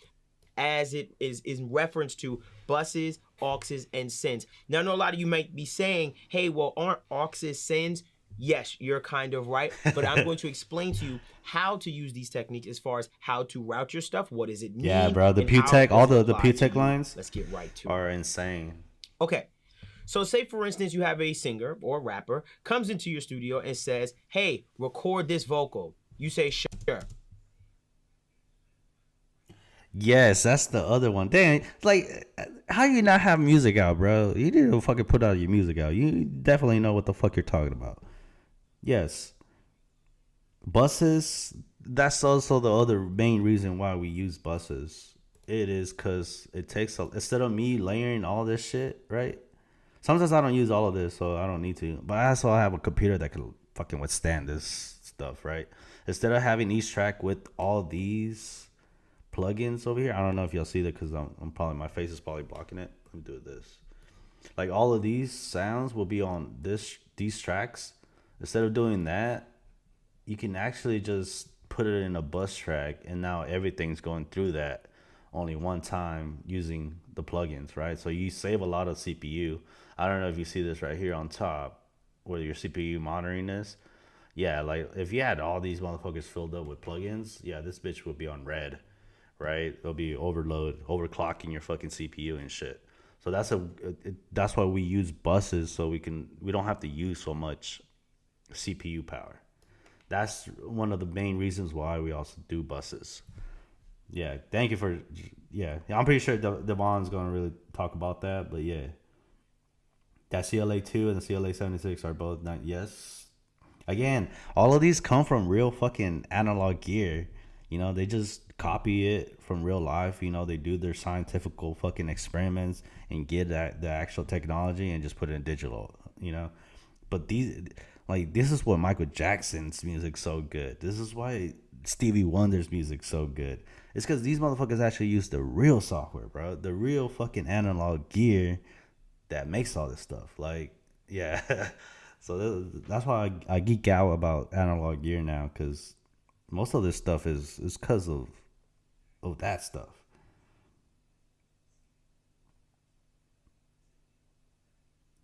as it is in reference to buses, auxes, and sends. Now, I know a lot of you might be saying, hey, well, aren't auxes sends? Yes, you're kind of right. But I'm going to explain to you how to use these techniques as far as how to route your stuff. What does it mean? Yeah, bro. The Putec, all the Putec lines Let's get right to are insane. Okay. So say, for instance, you have a singer or rapper comes into your studio and says, hey, record this vocal. You say, sure. Yes, that's the other one. Dang, like, how you not have music out, bro? You need to fucking put out your music out. You definitely know what the fuck you're talking about. Yes. Buses, that's also the other main reason why we use buses. It is because it takes instead of me layering all this shit, right? Sometimes I don't use all of this, so I don't need to. But I also have a computer that can fucking withstand this stuff, right? Instead of having each track with all these plugins over here, I don't know if y'all see that because I'm probably my face is probably blocking it. Let me do this. Like all of these sounds will be on these tracks. Instead of doing that, you can actually just put it in a bus track, and now everything's going through that only one time using the plugins, right? So you save a lot of CPU. I don't know if you see this right here on top where your CPU monitoring is. Yeah, like if you had all these motherfuckers filled up with plugins, yeah, this bitch would be on red, right? It'll be overclocking your fucking CPU and shit. So that's why we use buses, so we don't have to use so much CPU power. That's one of the main reasons why we also do buses. Yeah, thank you for. Yeah, I'm pretty sure Devon's gonna really talk about that, but yeah, that CLA 2 and the CLA 76 are both not. Yes, again, all of these come from real fucking analog gear. You know, they just copy it from real life. You know, they do their scientific fucking experiments and get the actual technology and just put it in digital. You know, but this is what Michael Jackson's music's so good. This is why Stevie Wonder's music's so good. It's because these motherfuckers actually use the real software, bro. The real fucking analog gear that makes all this stuff. Like, yeah. So that's why I geek out about analog gear now, because most of this stuff is because of that stuff.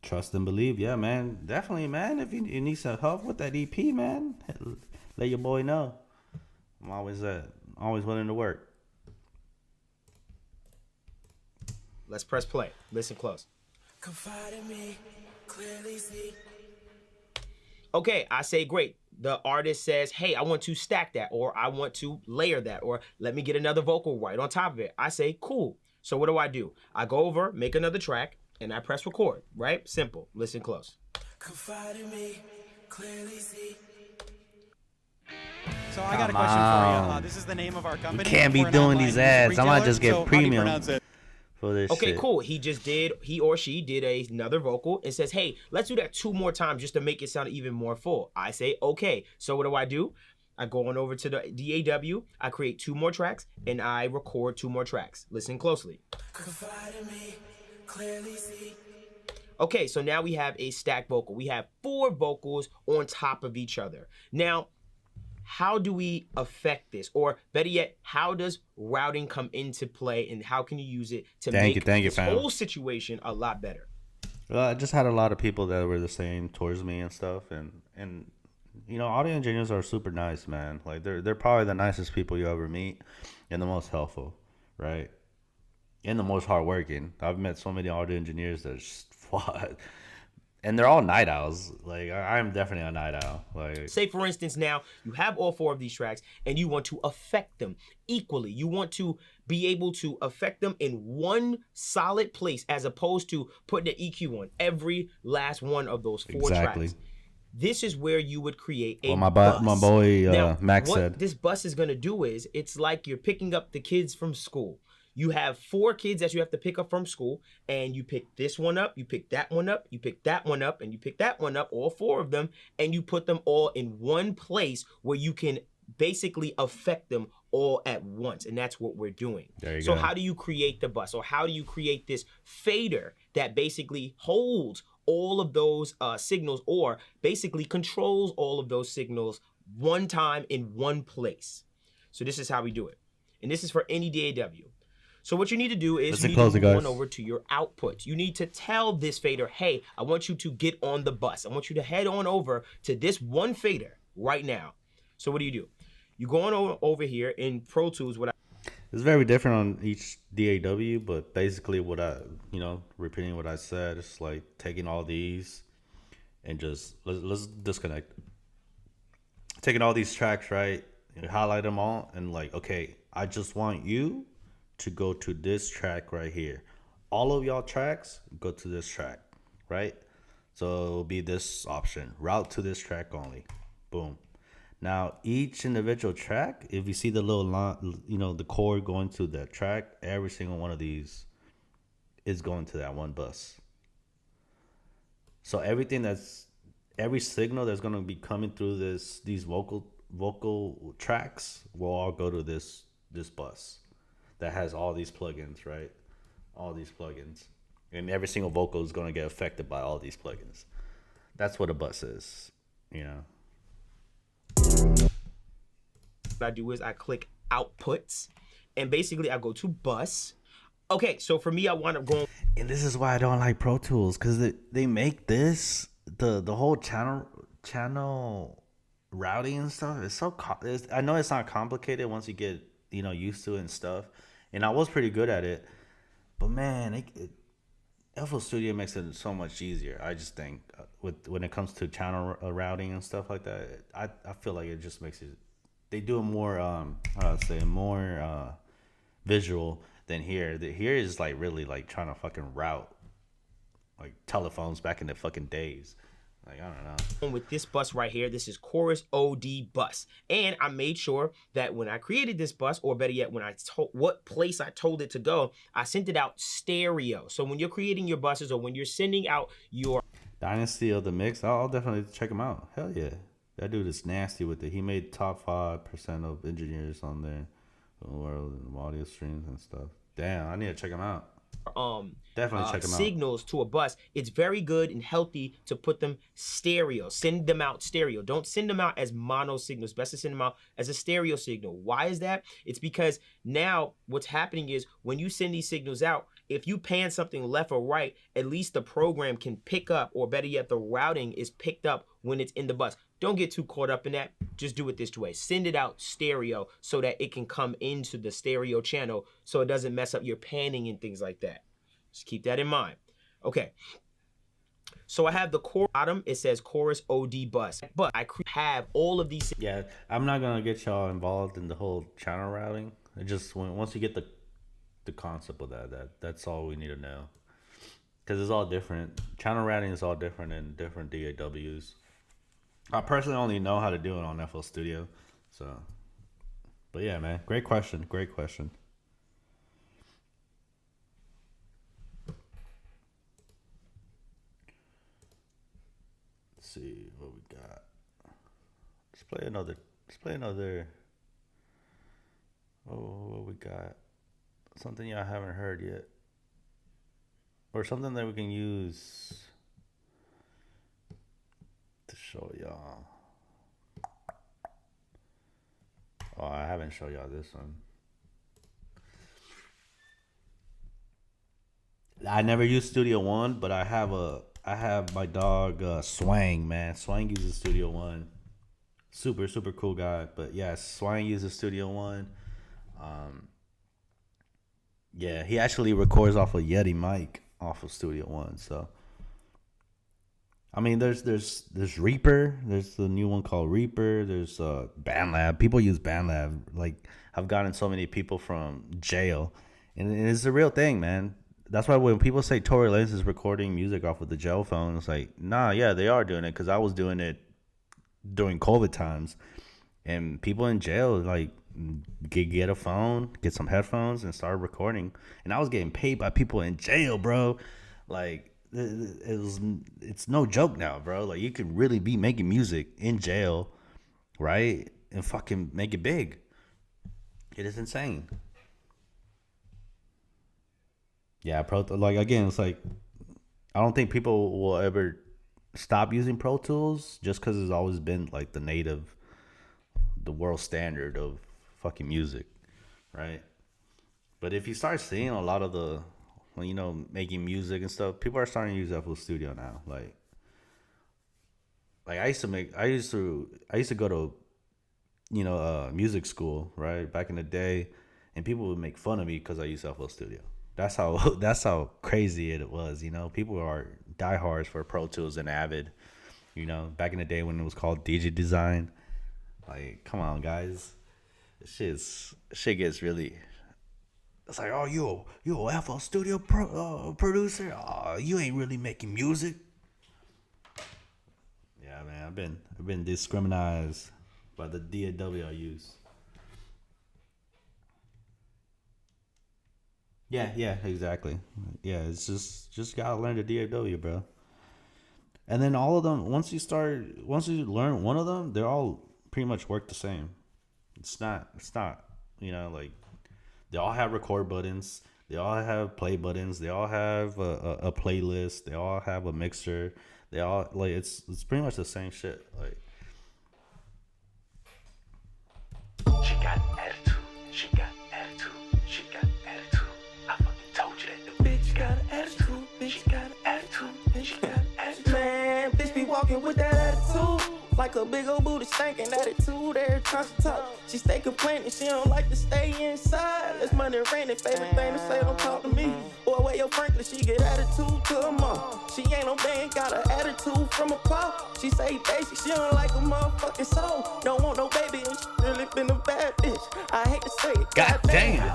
Trust and believe. Yeah, man. Definitely, man. If you need some help with that EP, man, let your boy know. I'm always willing to work. Let's press play. Listen close. Confide in me, clearly see. Okay, I say great. The artist says, hey, I want to stack that, or I want to layer that, or let me get another vocal right on top of it. I say, cool. So what do? I go over, make another track, and I press record, right? Simple. Listen close. Confide in me, clearly see. So I got a question for you. This is the name of our company. We can't be We're an doing online these music ads. I might retailer. just get So how do you premium pronounce it? for this Okay, shit. cool. He or she did another vocal and says, hey, let's do that 2 more times just to make it sound even more full. I say, okay. So what do? I go on over to the DAW, I create 2 more tracks, and I record 2 more tracks. Listen closely. Confide in me, clearly see. Okay, so now we have a stacked vocal. We have 4 vocals on top of each other. Now, how do we affect this? Or better yet, how does routing come into play, and how can you use it to make this whole situation a lot better? Well, I just had a lot of people that were the same towards me and stuff, and you know, audio engineers are super nice, man. Like they're probably the nicest people you ever meet, and the most helpful, right? And the most hardworking. I've met so many audio engineers that are just what. And they're all night owls. Like I'm definitely a night owl. Like, say for instance, now you have all 4 of these tracks and you want to affect them equally. You want to be able to affect them in one solid place, as opposed to putting an EQ on every last one of those 4 tracks. This is where you would create a bus. My boy now, Max what said this bus is gonna do is, it's like you're picking up the kids from school. You have 4 kids that you have to pick up from school, and you pick this one up, you pick that one up, you pick that one up, and you pick that one up, all 4 of them, and you put them all in one place where you can basically affect them all at once. And that's what we're doing. There you so go. How do you create the bus, or how do you create this fader that basically holds all of those signals, or basically controls all of those signals one time in one place? So this is how we do it. And this is for any DAW. So what you need to do is you need to move on over to your output. You need to tell this fader, hey, I want you to get on the bus. I want you to head on over to this one fader right now. So what do? You go on over here in Pro Tools. It's very different on each DAW, but basically repeating what I said, it's like taking all these and just let's disconnect. Taking all these tracks, right? And highlight them all and like, okay, I just want you to go to this track right here. All of y'all tracks go to this track, right? So it'll be this option, route to this track only. Boom. Now, each individual track, if you see the little line, the cord going to that track, every single one of these is going to that one bus. So every signal that's going to be coming through these vocal tracks will all go to this bus that has all these plugins, right? All these plugins. And every single vocal is going to get affected by all these plugins. That's what a bus is, What I do is I click outputs, and basically I go to bus. Okay, so for me, I want to go. And this is why I don't like Pro Tools, because they make this the whole channel routing and stuff. It's so I know it's not complicated once you get used to it and stuff. And I was pretty good at it, but man, FL Studio makes it so much easier. I just think when it comes to channel routing and stuff like that, I feel like it just makes it. They do it more more visual than here. Here is like really like trying to fucking route like telephones back in the fucking days. Like, I don't know. With this bus right here, this is Chorus OD bus. And I made sure that when I created this bus, or better yet, when I told what place I told it to go, I sent it out stereo. So when you're creating your buses, or when you're sending out your Dynasty of the Mix, I'll definitely check him out. Hell yeah. That dude is nasty with it. He made top 5% of engineers on there in the world and audio streams and stuff. Damn, I need to check him out. Definitely check them out. Signals to a bus. It's very good and healthy to put them stereo. Send them out stereo. Don't send them out as mono signals. Best to send them out as a stereo signal. Why is that? It's because now what's happening is when you send these signals out, if you pan something left or right, at least the program can pick up, or better yet, the routing is picked up when it's in the bus. Don't get too caught up in that. Just do it this way. Send it out stereo so that it can come into the stereo channel so it doesn't mess up your panning and things like that. Just keep that in mind. Okay. So I have the core bottom. It says Chorus OD bus. But I have all of these. Yeah, I'm not going to get y'all involved in the whole channel routing. It just once you get the concept of that's all we need to know. Because it's all different. Channel routing is all different in different DAWs. I personally only know how to do it on FL Studio. So, but yeah, man, great question. Great question. Let's see what we got. Let's play another. Oh, what we got? Something y'all haven't heard yet. Or something that we can use to show y'all. Oh, I haven't shown y'all this one. I never used Studio One, but I have my dog Swang, man. Swang uses Studio One. Super cool guy. But yeah, Swang uses Studio One. Yeah, he actually records off a Yeti mic off of Studio One. So I mean, there's Reaper. There's the new one called Reaper. There's BandLab. People use BandLab. Like, I've gotten so many people from jail, and it's a real thing, man. That's why when people say Tory Lanez is recording music off of the jail phone, it's like, nah, yeah, they are doing it, because I was doing it during COVID times, and people in jail like get a phone, get some headphones, and start recording, and I was getting paid by people in jail, bro. Like, it's no joke now, bro. Like, you can really be making music in jail, right, and fucking make it big. It is insane. Yeah, like, again, it's like, I don't think people will ever stop using Pro Tools just because it's always been like the world standard of fucking music, right? But if you start seeing a lot of the, making music and stuff, people are starting to use FL Studio now. Like I used to go to, music school, right, back in the day, and people would make fun of me because I used FL Studio. That's how crazy it was, People are diehards for Pro Tools and Avid, back in the day when it was called DJ Design. Like, come on, guys. Shit gets really. It's like, oh, you a FL Studio producer? Oh, you ain't really making music. Yeah, man, I've been discriminated by the DAW I use. Yeah, exactly. Yeah, it's just gotta learn the DAW, bro. And then all of them, once you learn one of them, they all pretty much work the same. It's not, like they all have record buttons, they all have play buttons, they all have a playlist, they all have a mixer, they all like it's pretty much the same shit. Like She got attitude. She got attitude. She got attitude. I fucking told you that the bitch got attitude. Bitch got attitude. Bitch got attitude. Man, bitch be walking with that attitude. Like a big old booty stinking attitude every time she talk. She stay complaining, she don't like to stay inside. It's money raining, favorite thing to say, don't talk to me. Boy, where your Franklin, she get attitude to her mom. She ain't no man, got an attitude from a pop. She say basic, she don't like a motherfucking soul. Don't want no baby, and she really been a bad bitch. I hate to say it, God damn.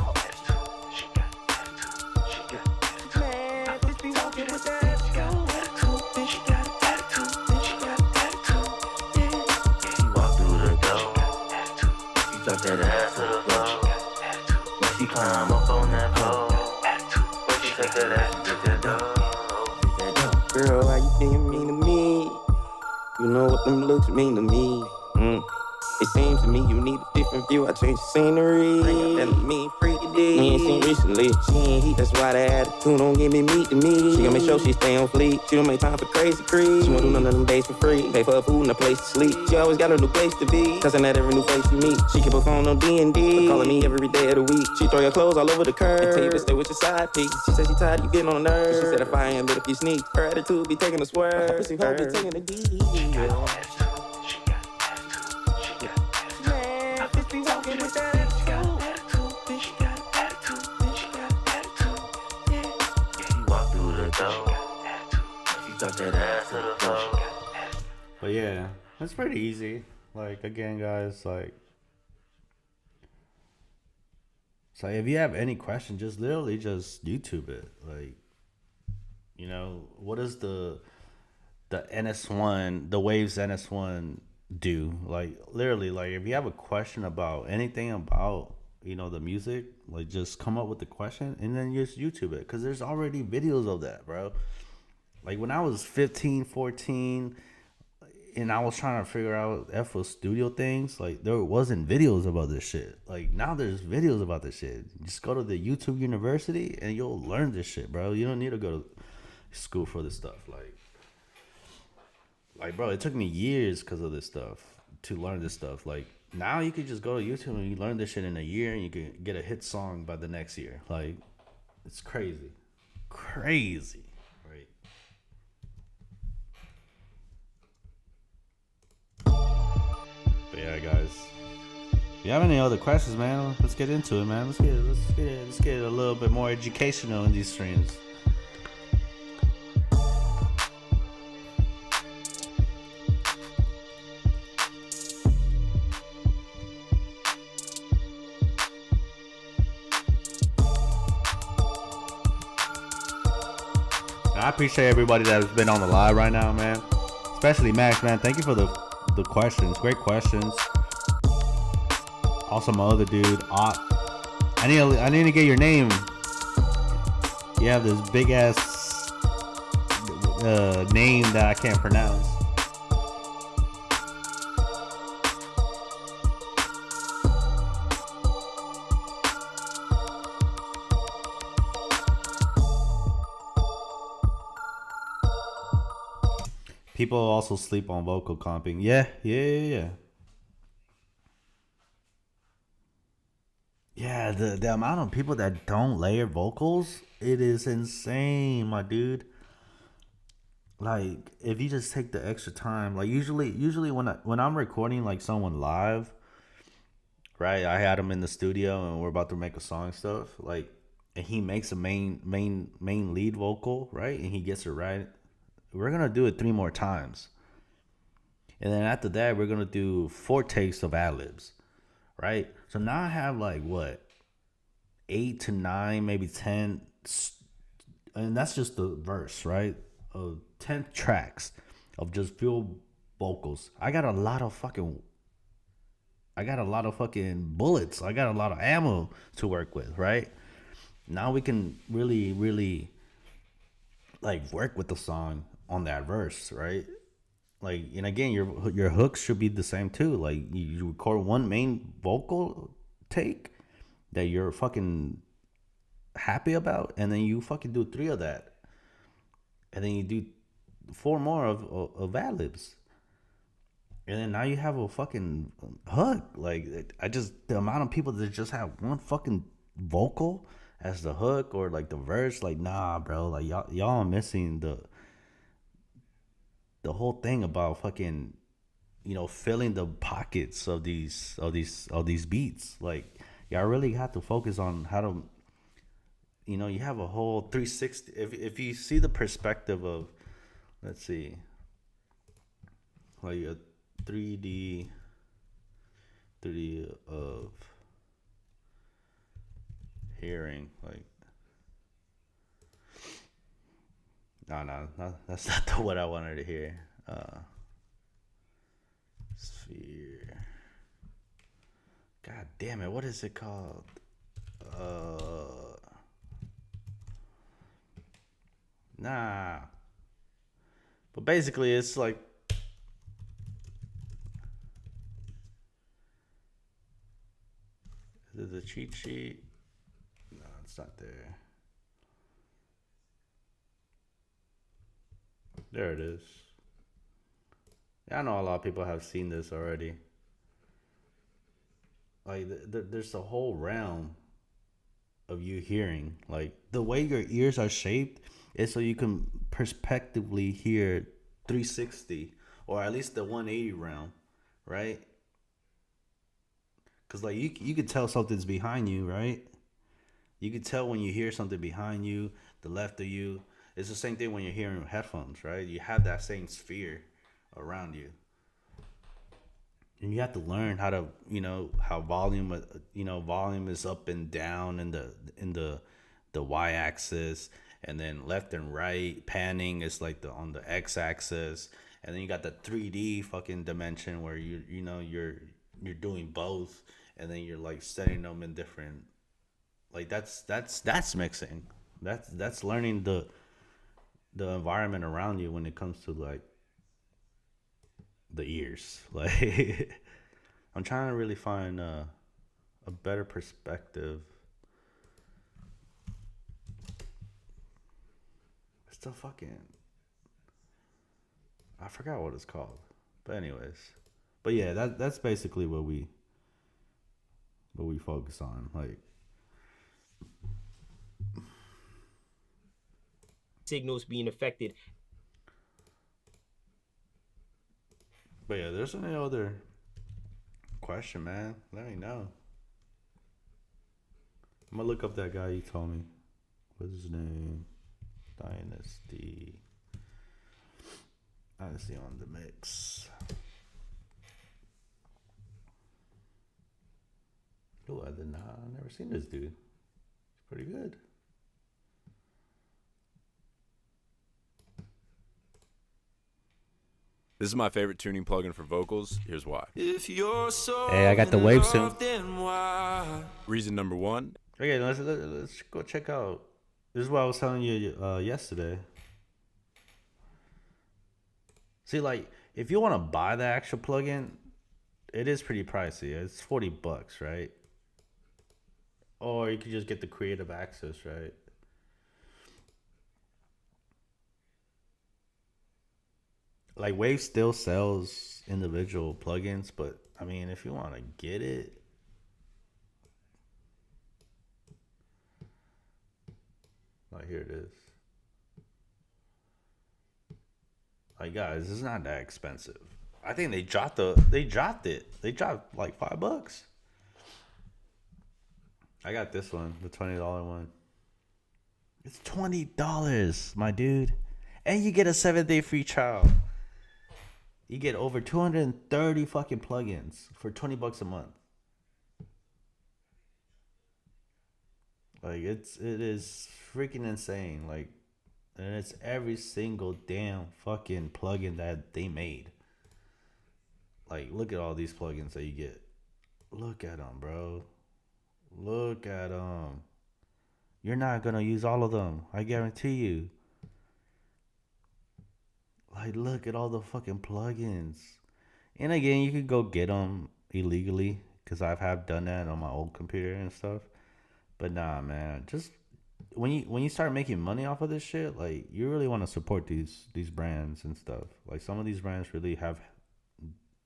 She got attitude. She got attitude. Man, bitch be walking with that attitude. Attitude. She got attitude. She got attitude. She walk through the door. She drop that ass to the floor. When she climb up on that pole. When she take that ass to the door. Girl, why you being mean to me? You know what them looks mean to me. It seems to me you need a different view. I changed the scenery. Telling me freaky dick. We ain't seen recently. She ain't heat, that's why that attitude don't give me meat to me. She gon' make sure she stay on fleek. She don't make time for crazy creep. She won't do none of them days for free. Pay for her food and a place to sleep. She always got a new place to be. Cussing at every new face she meet. She keep her phone on D&D. Calling me every day of the week. She throw your clothes all over the curb. And tell you to stay with your side piece. She said she tired of you getting on the nerves. She said if I ain't, but if you sneak, her attitude be taking a swerve. Her pussy hoe be taking a D. Be walking with that attitude. She got attitude. She got attitude. She walk through the door. She drop that ass to the floor. But yeah, it's pretty easy. Like again, guys, like so if you have any question, just literally just YouTube it. Like, what is the NS1, the Waves NS1 do? Like literally, like if you have a question about anything about the music, like just come up with the question and then just YouTube it, because there's already videos of that, bro. Like when I was 15, 14 and I was trying to figure out FL Studio things, like there wasn't videos about this shit. Like now there's videos about this shit. Just go to the YouTube University and you'll learn this shit, bro. You don't need to go to school for this stuff. Like, bro, it took me years because of this stuff to learn this stuff. Like, now you could just go to YouTube and you learn this shit in a year and you can get a hit song by the next year. Like, it's crazy. Crazy. Right? But yeah, guys. If you have any other questions, man, let's get into it, man. Let's get a little bit more educational in these streams. I appreciate everybody that has been on the live right now, man. Especially Max, man. Thank you for the questions. Great questions. Also, my other dude, Ott. I need to get your name. You have this big ass name that I can't pronounce. People also sleep on vocal comping. Yeah. Yeah, the amount of people that don't layer vocals, it is insane, my dude. Like, if you just take the extra time, like usually when I'm recording like someone live, right? I had him in the studio and we're about to make a song and stuff, like, and he makes a main lead vocal, right? And he gets it right. We're gonna do it 3 more times, and then after that, we're gonna do 4 takes of ad-libs, right? So now I have like what, 8 to 9, maybe 10, and that's just the verse, right? Of 10 tracks of just field vocals. I got a lot of fucking I got a lot of fucking bullets. I got a lot of ammo to work with, right? Now we can really, really like work with the song on that verse, right? Like, and again, your hooks should be the same too. Like you record one main vocal take that you're fucking happy about, and then you fucking do 3 of that, and then you do 4 more of ad libs, and then now you have a fucking hook. Like I just the amount of people that just have one fucking vocal as the hook or like the verse, like nah, bro, like y'all are missing the whole thing about fucking filling the pockets of these beats. Like y'all really have to focus on how to you have a whole 360. If you see the perspective of, let's see, like a 3D of hearing, like no, that's not what I wanted to hear. Sphere. God damn it, what is it called? Nah. But basically it's like is it the cheat sheet? No, it's not there. There it is. Yeah, I know a lot of people have seen this already. Like there's a whole realm of you hearing. Like the way your ears are shaped is so you can perspectively hear 360 or at least the 180 realm, right? Cause like you could tell something's behind you, right? You could tell when you hear something behind you, the left of you. It's the same thing when you're hearing headphones, right? You have that same sphere around you. And you have to learn how to, how volume, volume is up and down in the y-axis, and then left and right panning is like on the x-axis, and then you got the 3D fucking dimension where you're doing both, and then you're like setting them in different. Like that's mixing. That's learning the environment around you when it comes to like the ears. Like I'm trying to really find a better perspective. It's the fucking, I forgot what it's called. But anyways. But yeah, that's basically what we focus on. Like signals being affected. But yeah, there's any other question, man, let me know. I'm gonna look up that guy you told me. What's his name? Dynasty on the mix. Oh, I've never seen this dude. It's pretty good. This is my favorite tuning plugin for vocals. Here's why. Hey, I got the wave soon. Reason number 1. Okay, let's go check out. This is what I was telling you yesterday. See, like, if you want to buy the actual plugin, it is pretty pricey. It's $40, right? Or you could just get the creative access, right? Like, Wave still sells individual plugins, but I mean, if you want to get it, like, here it is. Like, guys, it's not that expensive. I think they dropped it. They dropped like $5. I got this one, the $20 one. It's $20, my dude. And you get a 7-day free trial. You get over 230 fucking plugins for $20 a month. Like, it is freaking insane. Like, and it's every single damn fucking plugin that they made. Like, look at all these plugins that you get. Look at them, bro. Look at them. You're not gonna use all of them. I guarantee you. Like, look at all the fucking plugins. And again, you could go get them illegally because have done that on my old computer and stuff. But nah, man. Just when you start making money off of this shit, like you really want to support these brands and stuff. Like some of these brands really have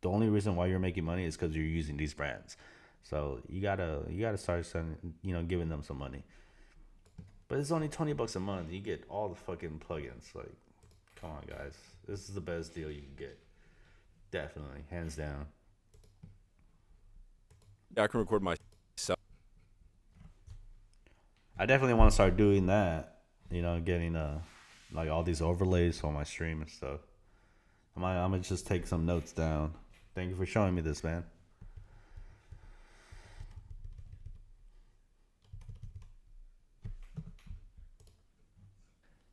the only reason why you're making money is because you're using these brands. So you gotta start sending, giving them some money. But it's only $20 a month. You get all the fucking plugins. Like, come on, guys. This is the best deal you can get. Definitely, hands down. Yeah, I can record myself. I definitely want to start doing that. Getting like all these overlays on my stream and stuff. I'm gonna just take some notes down. Thank you for showing me this, man.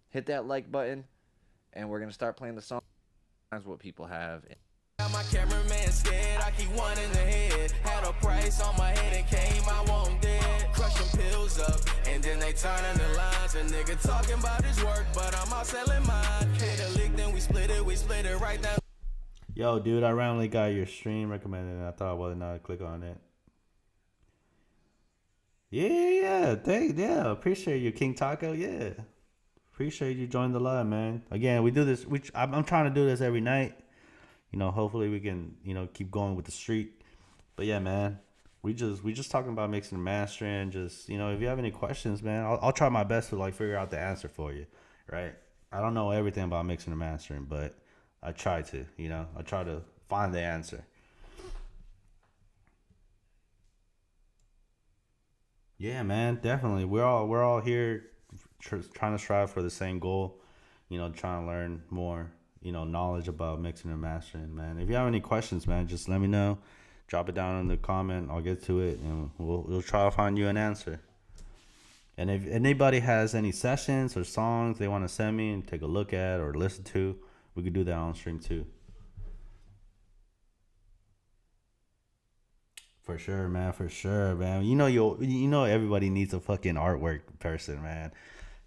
Hit that like button, and we're gonna start playing the song. That's what people have. My cameraman scared, I keep one in the head. Had a price on my head and came, I won't dead. Crushing pills up, and then they turning the lines. A nigga talking about his work, but I'm out selling mine. Hit a lick, then we split it right now. Yo, dude, I randomly got your stream recommended, and I thought whether or not to click on it. Yeah. Appreciate you, King Taco. Yeah, appreciate you joining the live, man. Again, we do this. I'm trying to do this every night. Hopefully we can, keep going with the streak. But yeah, man, we just talking about mixing and mastering. Just, if you have any questions, man, I'll try my best to figure out the answer for you, right? I don't know everything about mixing and mastering, but I try to, I try to find the answer. Yeah, man, definitely. We're all here trying to strive for the same goal, trying to learn more, knowledge about mixing and mastering, man. If you have any questions, man, just let me know. Drop it down in the comment. I'll get to it, and we'll try to find you an answer. And if anybody has any sessions or songs they want to send me and take a look at or listen to, we could do that on stream too. For sure, man. For sure, man. Everybody needs a fucking artwork person, man.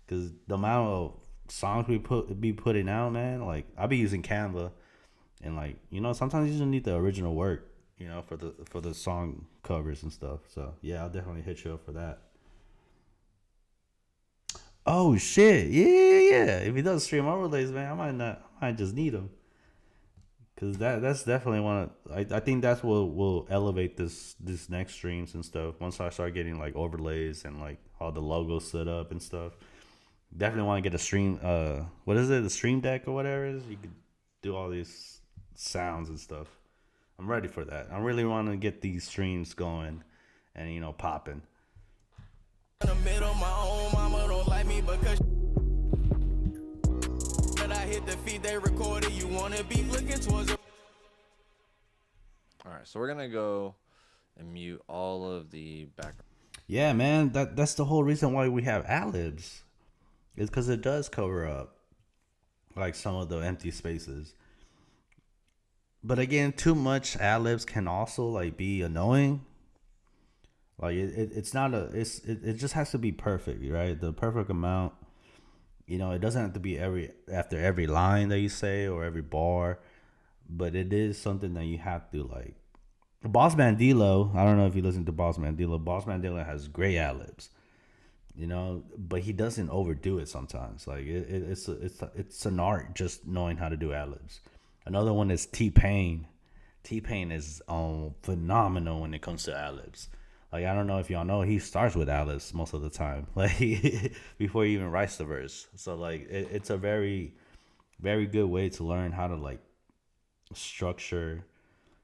Because the amount of songs we be putting out, man. Like I be using Canva, and sometimes you just need the original work, for the song covers and stuff. So yeah, I'll definitely hit you up for that. Oh shit, yeah. If he does stream overlays, man, I might just need them. Cause that's definitely one of, I think that's what will elevate this next streams and stuff. Once I start getting overlays and all the logos set up and stuff. Definitely want to get a stream. What is it? The stream deck or whatever it is. You could do all these sounds and stuff. I'm ready for that. I really want to get these streams going and popping. In the middle, my own mama don't like me because I hit the feed they recorded. You wanna be looking towards a... All right, so we're gonna go and mute all of the background. Yeah, man. That's the whole reason why we have ad-libs. It's because it does cover up some of the empty spaces. But again, too much ad-libs can also be annoying. It's not it just has to be perfect, right? The perfect amount. It doesn't have to be after every line that you say or every bar, but it is something that you have to Boss Mandilo. I don't know if you listen to Boss Mandilo. Boss Mandilo has great ad-libs. But he doesn't overdo it sometimes. It's an art just knowing how to do ad-libs. Another one is T-Pain. T-Pain is phenomenal when it comes to ad-libs. I don't know if y'all know, he starts with ad-libs most of the time, before he even writes the verse. So it's a very, very good way to learn how to structure,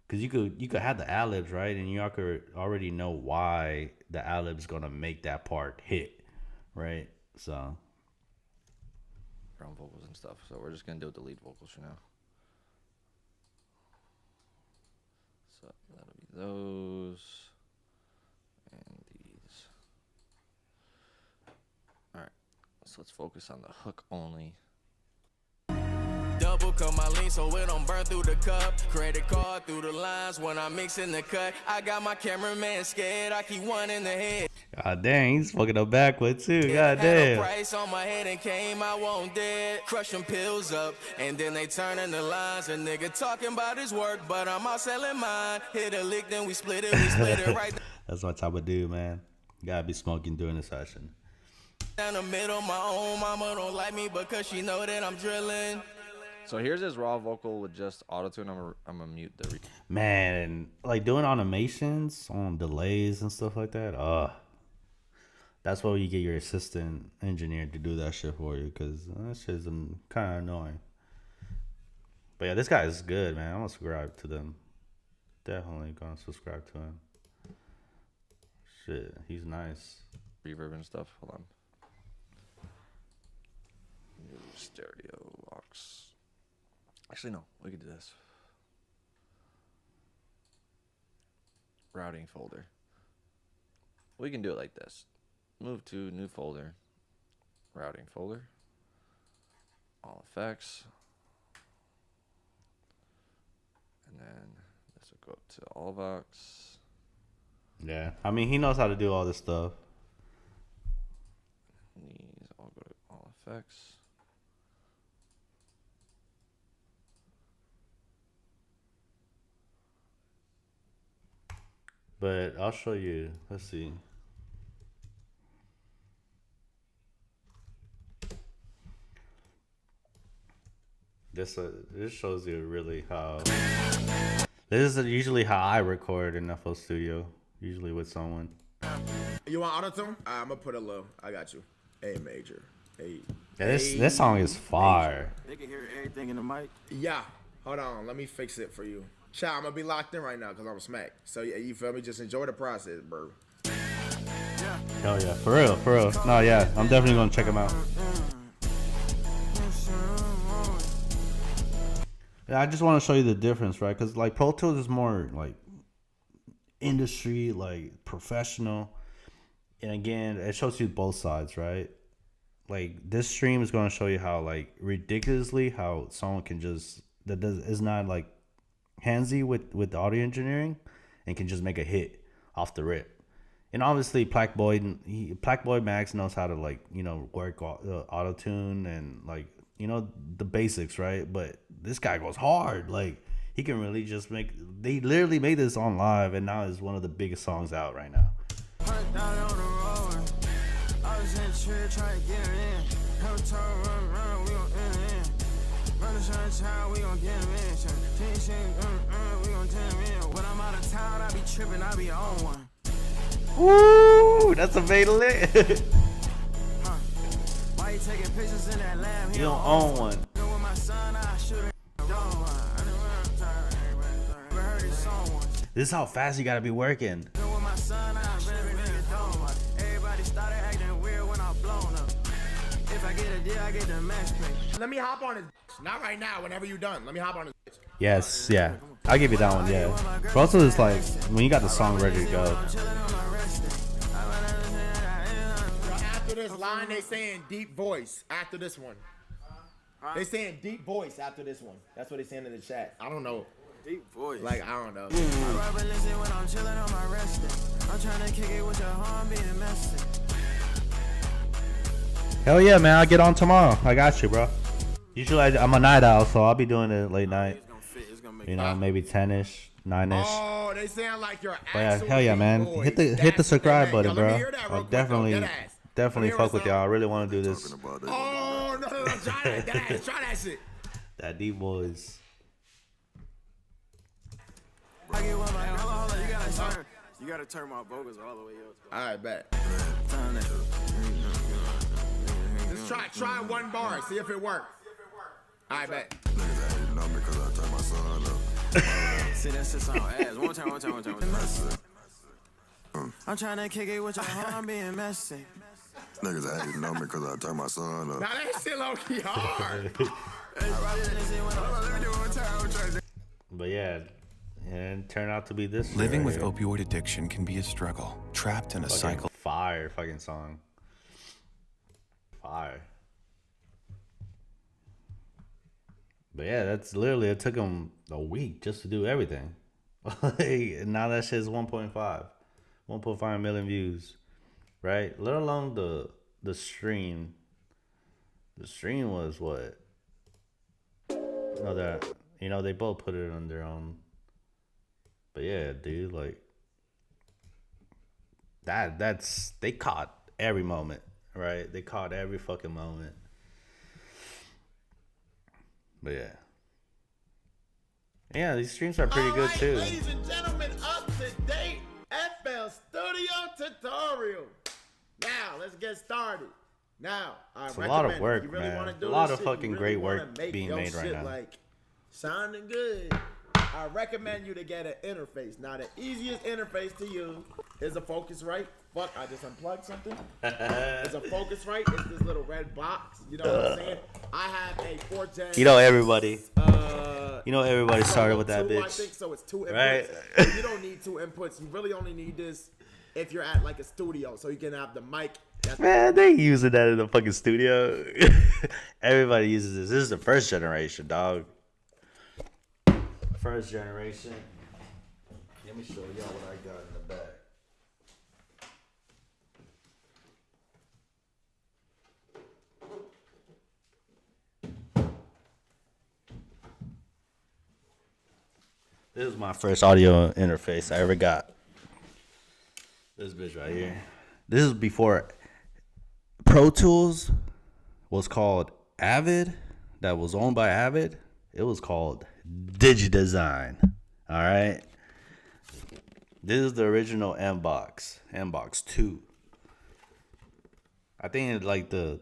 because you could have the ad-libs, right, and you could already know why the ad-lib's gonna make that part hit, right? So Ground vocals and stuff. So we're just gonna do the lead vocals for now. So that'll be those and these. All right. So let's focus on the hook only. Double cut my lean so it don't burn through the cup. Credit card through the lines when I'm mixing the cut. I got my cameraman scared, I keep one in the head. God dang, he's fucking up backward too. God Had a damn. price on my head and came, I won't dead. Crush them pills up, and then they turn in the lines. A nigga talking about his work, but I'm out selling mine. Hit a lick, then we split it right That's my type of dude, man. Gotta be smoking during the session. down the middle. My own mama don't like me because she know that I'm drilling. So here's his raw vocal with just autotune. I'm gonna mute the. Man, like doing automations on delays and stuff like that. That's why you get your assistant engineer to do that shit for you, because that shit's kind of annoying. But yeah, this guy is good, man. I'm gonna subscribe to them. Definitely gonna subscribe to him. Shit, he's nice. Reverb and stuff. Hold on. New stereo aux. Actually, no. We could do this. Routing folder. We can do it like this. Move to new folder. Routing folder. All effects. And then this will go up to all Vox. Yeah, I mean, he knows how to do all this stuff. These all go to all effects. But I'll show you. Let's see. This shows you really how. This is usually how I record in FL Studio. Usually with someone. You want auto-tune? I'm gonna put a low. I got you. A major. A. Yeah, this song is fire. They can hear everything in the mic. Yeah. Hold on. Let me fix it for you. Child, I'm gonna be locked in right now because I'm smacked. So yeah, you feel me? Just enjoy the process, bro. Hell yeah, for real, for real. No, yeah, I'm definitely gonna check them out. Yeah, I just want to show you the difference, right? Because like Pro Tools is more like industry, like professional, and again, it shows you both sides, right? Like this stream is going to show you how like ridiculously how someone can just is not like handsy with the audio engineering and can just make a hit off the rip. And obviously Plaque Max knows how to like, you know, work auto tune and like, you know, the basics, right? But this guy goes hard. Like he can really just they literally made this on live and now is one of the biggest songs out right now. Woo! That's a fatal lit. You don't own one. This is how fast you gotta be working. Let me hop on his. Not right now. Whenever you're done, let me hop on his. Yes, yeah. I'll give you that one, yeah. But also it's like when you got the song ready to go. After this line, they saying deep voice. After this one, they saying deep voice. After this one, that's what they saying in the chat. I don't know. Deep voice. Like I don't know. Hell yeah, man! I'll get on tomorrow. I got you, bro. Usually I'm a night owl, so I'll be doing it late night. You know, maybe 10ish, 9ish. Oh, they sound like you're But yeah, hell yeah, man! Hit the subscribe button, bro. I'll definitely fuck with y'all. I really want to do this. Oh no! Try that! Try that shit. That deep voice. You gotta turn my vocals all the way up. All right, bet. Just try one bar. See if it works. All right, bet. See, that's just on ass. One time. I'm trying to kick it with your arm being messy. Niggas hating on me because I turned my son up. Now that shit low-key hard. But yeah, and turn out to be this. Living with opioid addiction can be a struggle. Trapped in a cycle. Fire fucking song. Fire. But yeah, that's literally, it took him a week just to do everything. Like, now that shit's 1.5 million views, right? Let alone the stream. The stream was what? No, that, they both put it on their own. But yeah, dude, like that's they caught every moment, right? They caught every fucking moment. But yeah. Yeah, these streams are pretty good too. Ladies and gentlemen, up to date FL Studio tutorial. Now, let's get started. Now, It's a lot of work, really man. A lot of fucking great work being made right now. Like, sounding good. I recommend you to get an interface. Now, the easiest interface to use is a Focusrite. Fuck, I just unplugged something. It's a Focusrite. It's this little red box. You know what I'm saying? I have a 4th gen. Everybody. Everybody started with that bitch. I think so. It's 2 inputs. Right? You don't need 2 inputs. You really only need this if you're at like a studio, so you can have the mic. Man, they using that in the fucking studio. Everybody uses this. This is the first generation, dog. First generation. Let me show y'all what I got in the back. This is my first audio interface I ever got. This bitch right here. This is before Pro Tools was called Avid. That was owned by Avid. It was called DigiDesign. All right. This is the original M-Box 2. I think like the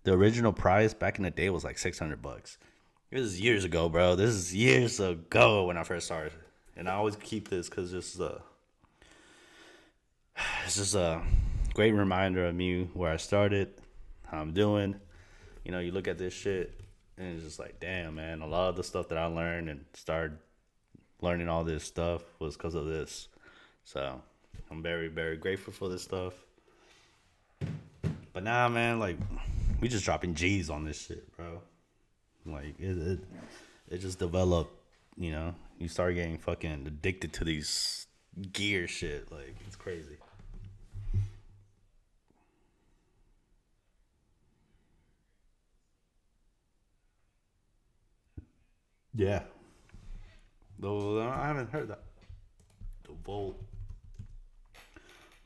original price back in the day was like $600. This is years ago, bro. This is years ago when I first started. And I always keep this because it's just a great reminder of me where I started, how I'm doing. You look at this shit and it's just like, damn, man, a lot of the stuff that I learned and started learning all this stuff was because of this. So I'm very, very grateful for this stuff. But now, man, like, we just dropping G's on this shit, bro. Like, it just developed, you start getting fucking addicted to these gear shit. Like, it's crazy. Yeah. Though I haven't heard that. The Volt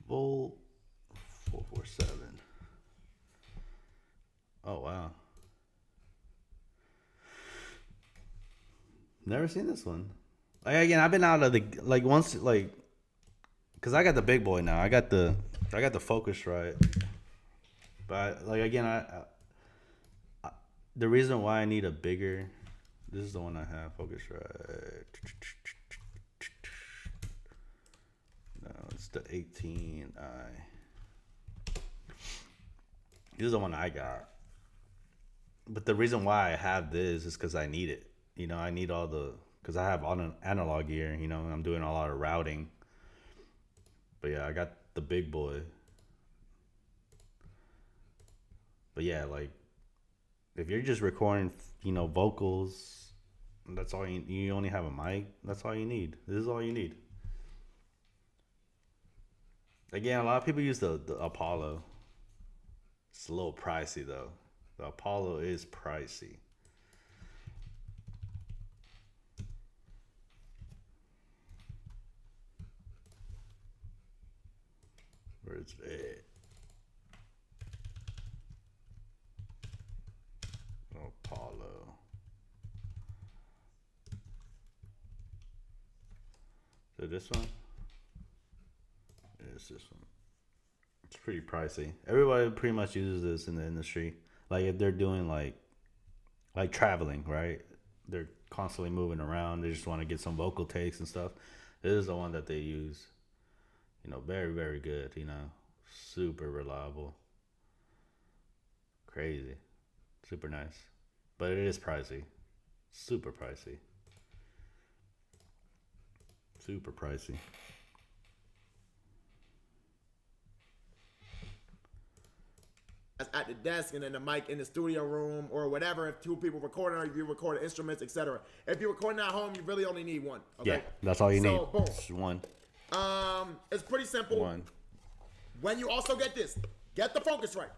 447. Oh wow. Never seen this one. Like, again, I've been out of the once cause I got the big boy now. I got the Focusrite. But again, I the reason why I need a bigger. This is the one I have, Focusrite. No, it's the 18i. This is the one I got. But the reason why I have this is because I need it. I need because I have all an analog gear, and I'm doing a lot of routing. But yeah, I got the big boy. But yeah, like, if you're just recording, vocals, that's all you only have a mic, that's all you need. This is all you need. Again, a lot of people use the Apollo. It's a little pricey though. The Apollo is pricey. Where's it? Apollo. So this one? Yeah, it's this one. It's pretty pricey. Everybody pretty much uses this in the industry. Like, if they're doing like traveling, right? They're constantly moving around. They just want to get some vocal takes and stuff. This is the one that they use. Very, very good. Super reliable. Crazy. Super nice. But it is pricey. Super pricey. Super pricey. at the desk and then the mic in the studio room or whatever. If 2 people recording or if you record instruments, etc. If you're recording at home, you really only need 1. Okay? Yeah, that's all you need. Boom. Just 1. It's pretty simple. 1. When you also get this, get the focus right.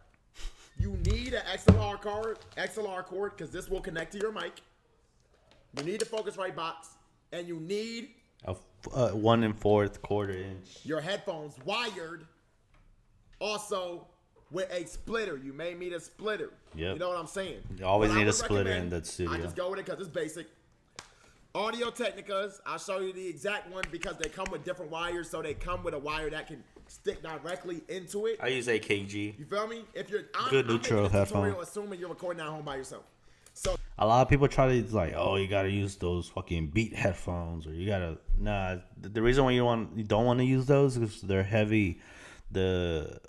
You need an XLR cord, because this will connect to your mic. You need the Focusrite box, and you need a 1 1/4 inch. Your headphones wired. Also with a splitter. You may need a splitter. Yep. You know what I'm saying? You always need a splitter in the studio. I just go with it because it's basic. Audio Technicas, I'll show you the exact one because they come with different wires. So they come with a wire that can stick directly into it. I use AKG. You feel me? If you're good neutral headphone. Assuming you're recording at home by yourself. So a lot of people try to like, oh, you gotta use those fucking Beat headphones, or you gotta The reason why you don't want to use those is because they're heavy. The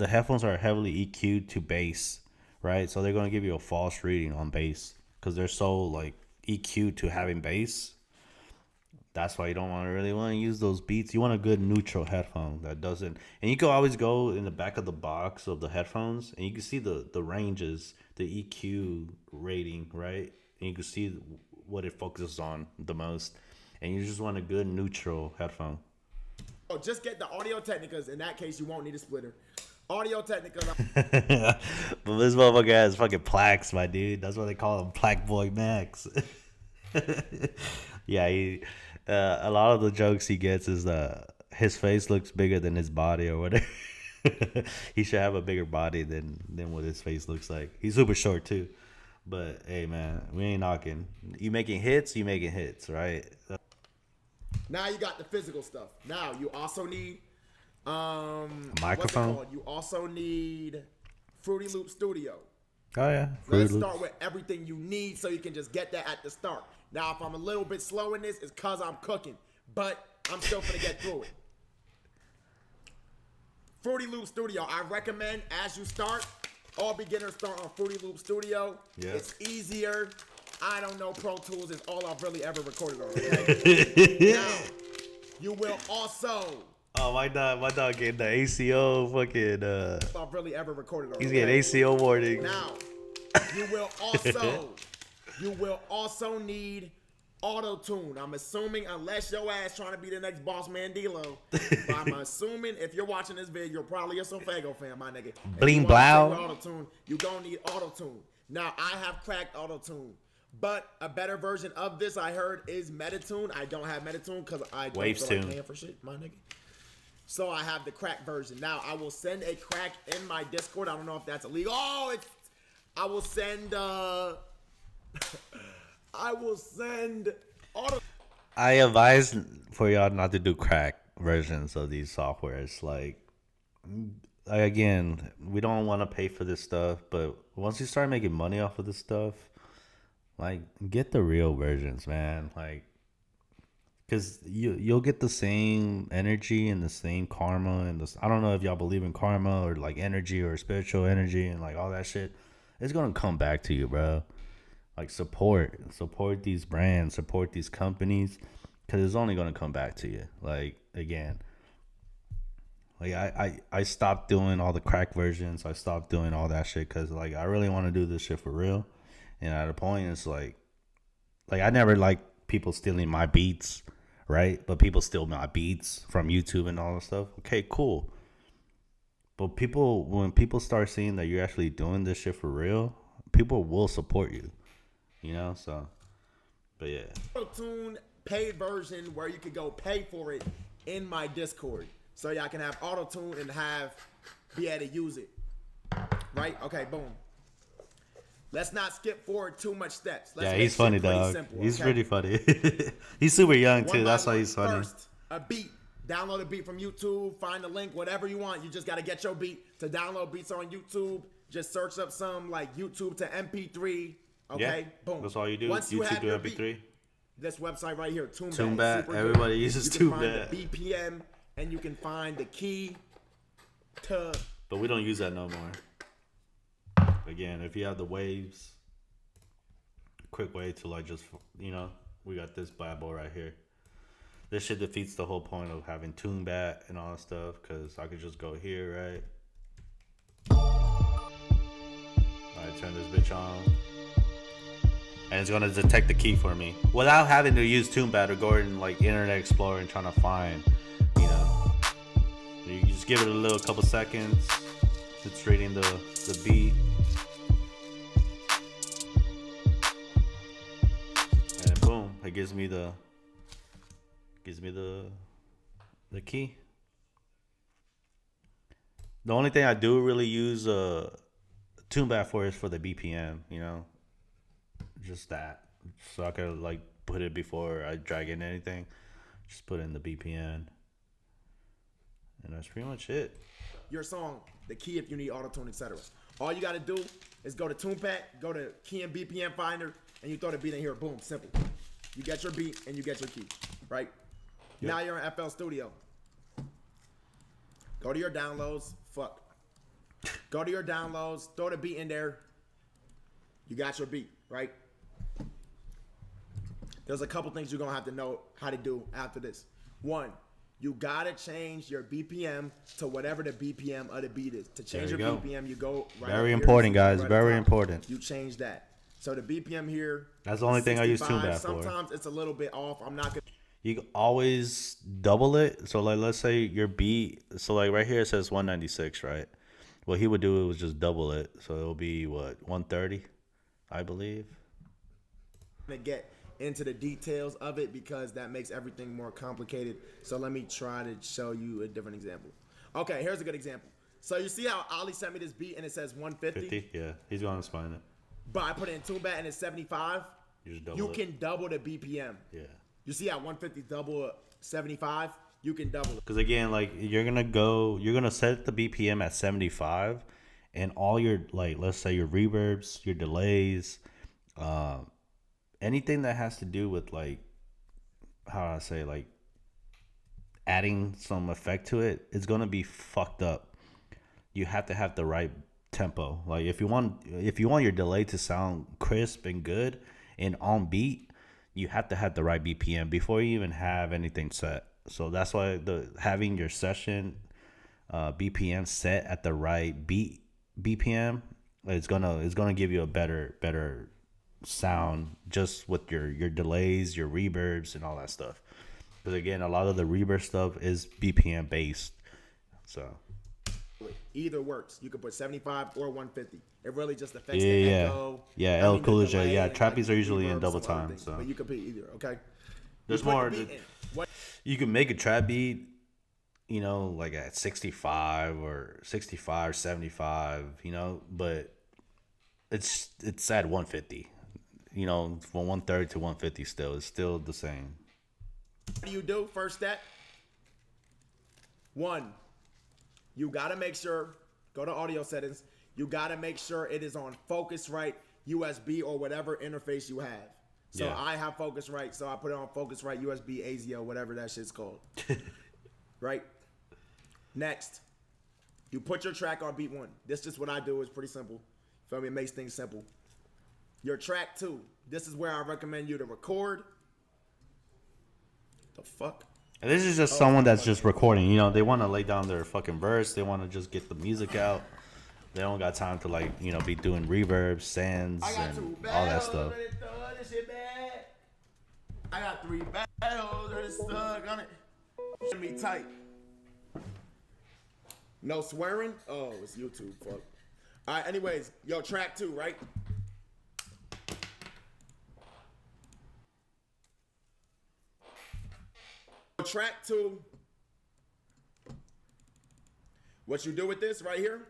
headphones are heavily EQ'd to bass, right? So they're gonna give you a false reading on bass because they're so like EQ'd to having bass. That's why you don't really want to use those Beats. You want a good neutral headphone that doesn't. And you can always go in the back of the box of the headphones, and you can see the ranges, the EQ rating, right? And you can see what it focuses on the most. And you just want a good neutral headphone. Oh, just get the Audio Technicas. In that case, you won't need a splitter. Audio Technica. But this motherfucker has fucking plaques, my dude. That's what they call him, Plaque Boy Max. Yeah, a lot of the jokes he gets is his face looks bigger than his body or whatever. He should have a bigger body than what his face looks like. He's super short too. But hey, man, we ain't knocking. You making hits, right? Now you got the physical stuff. Now you also need a microphone. You also need Fruity Loop Studio. Oh yeah. Let's start with everything you need so you can just get that at the start. Now, if I'm a little bit slow in this, it's because I'm cooking. But I'm still going to get through it. Fruity Loop Studio. I recommend as you start, all beginners start on Fruity Loop Studio. Yeah. It's easier. I don't know. Pro Tools is all I've really ever recorded on. Okay? Now, you will also... Oh, my dog getting the ACO fucking... I've really ever recorded on. He's getting ACO warning. Now, you will also need auto-tune. I'm assuming, unless your ass trying to be the next Boss Man D-Lo, but I'm assuming if you're watching this video, you're probably a Sofago fan, my nigga. Bling blow. Auto-tune, you gonna need auto-tune. Now, I have cracked auto-tune, but a better version of this I heard is Metatune. I don't have Metatune because I don't feel like paying for shit, my nigga. So I have the crack version. Now, I will send a crack in my Discord. I don't know if that's illegal. I will send... I advise for y'all not to do crack versions of these softwares. Like again, we don't want to pay for this stuff, but once you start making money off of this stuff, like get the real versions, man. Like, because you'll get the same energy and the same karma and I don't know if y'all believe in karma or like energy or spiritual energy and like all that shit. It's gonna come back to you, bro. Like support these brands, support these companies, because it's only gonna come back to you. Like again, like I stopped doing all the crack versions. I stopped doing all that shit because like I really want to do this shit for real. And at a point, it's like I never liked people stealing my beats, right? But people steal my beats from YouTube and all that stuff. Okay, cool. But when people start seeing that you're actually doing this shit for real, people will support you. You know, so, but yeah. Auto-tune paid version where you could go pay for it in my Discord. So y'all can have auto-tune and be able to use it. Right? Okay, boom. Let's not skip forward too much steps. Yeah, he's funny, dog. He's pretty funny. He's super young, too. That's why he's funny. First, a beat. Download a beat from YouTube. Find the link, whatever you want. You just got to get your beat. To download beats on YouTube, just search up some like YouTube to MP3. Okay, yeah, boom. That's all you do. Once you YouTube have to MP3. This website right here, TuneBat. TuneBat. Everybody uses TuneBat. You can find the BPM and you can find the key to. But we don't use that no more. Again, if you have the waves, quick way to like just we got this bad boy right here. This shit defeats the whole point of having TuneBat and all that stuff because I could just go here, right? I turn this bitch on. And it's gonna detect the key for me without having to use TuneBat or go in like Internet Explorer and trying to find, you know. You just give it a little couple seconds. It's reading the beat. And boom, it gives me the key. The only thing I do really use TuneBat for is for the BPM, you know. Just that. So I could like put it before I drag in anything. Just put in the BPM. And that's pretty much it. Your song, the key if you need auto-tune, etc. All you gotta do is go to TunePad, go to Key and BPM Finder, and you throw the beat in here. Boom, simple. You get your beat and you get your key, right? Yep. Now you're in FL Studio. Go to your downloads. Go to your downloads, throw the beat in there. You got your beat, right? There's a couple things you're gonna have to know how to do after this. One, you gotta change your BPM to whatever the BPM of the beat is. To change your BPM, you go right. Very important, guys. Very important. You change that. So the BPM here. That's the only thing I use TuneBat for. Sometimes it's a little bit off. I'm not gonna. You can always double it. So like, let's say your beat. So like right here it says 196, right? What he would do was just double it. So it'll be what, 130, I believe. To get into the details of it because that makes everything more complicated. So let me try to show you a different example. Okay, here's a good example. So you see how Ali sent me this beat and it says 150? 50, yeah. He's going to spine it. But I put it in TuneBat and it's 75. You can double the BPM. Yeah. You see how 150 double 75? You can double it. Because again, like you're gonna set the BPM at 75, and all your, like, let's say your reverbs, your delays, anything that has to do with like, how do I say, like adding some effect to it, it's gonna be fucked up. You have to have the right tempo. Like if you want your delay to sound crisp and good and on beat, you have to have the right BPM before you even have anything set. So that's why having your session BPM set at the right beat BPM is gonna give you a better sound just with your delays, your reverbs, and all that stuff. Because again, a lot of the reverb stuff is BPM based. So either works. You can put 75 or 150. It really just affects the echo. Yeah, El Coolidge. Yeah, trappies are usually in double time. So but you can put either. Okay. There's more. You can make a trap beat, you know, like at 65 or 65, 75, you know, but it's at 150. You know, from 130 to 150 still. It's still the same. What do you do? First step. One, you got to make sure, go to audio settings. You got to make sure it is on Focusrite, USB, or whatever interface you have. So yeah. I have Focusrite, so I put it on Focusrite, USB, ASIO, whatever that shit's called. Right? Next, you put your track on beat 1. This is just what I do. It's pretty simple. Feel me? It makes things simple. Your track 2. This is where I recommend you to record. The fuck? And this is just someone that's just recording. You know, they want to lay down their fucking verse. They want to just get the music out. They don't got time to, like, you know, be doing reverbs, sands, and all that stuff. I got 3 battles that is stuck on it. Should be tight. No swearing? Oh, it's YouTube. Fuck. All right, anyways. Yo, track 2, right? Track 2. What you do with this right here,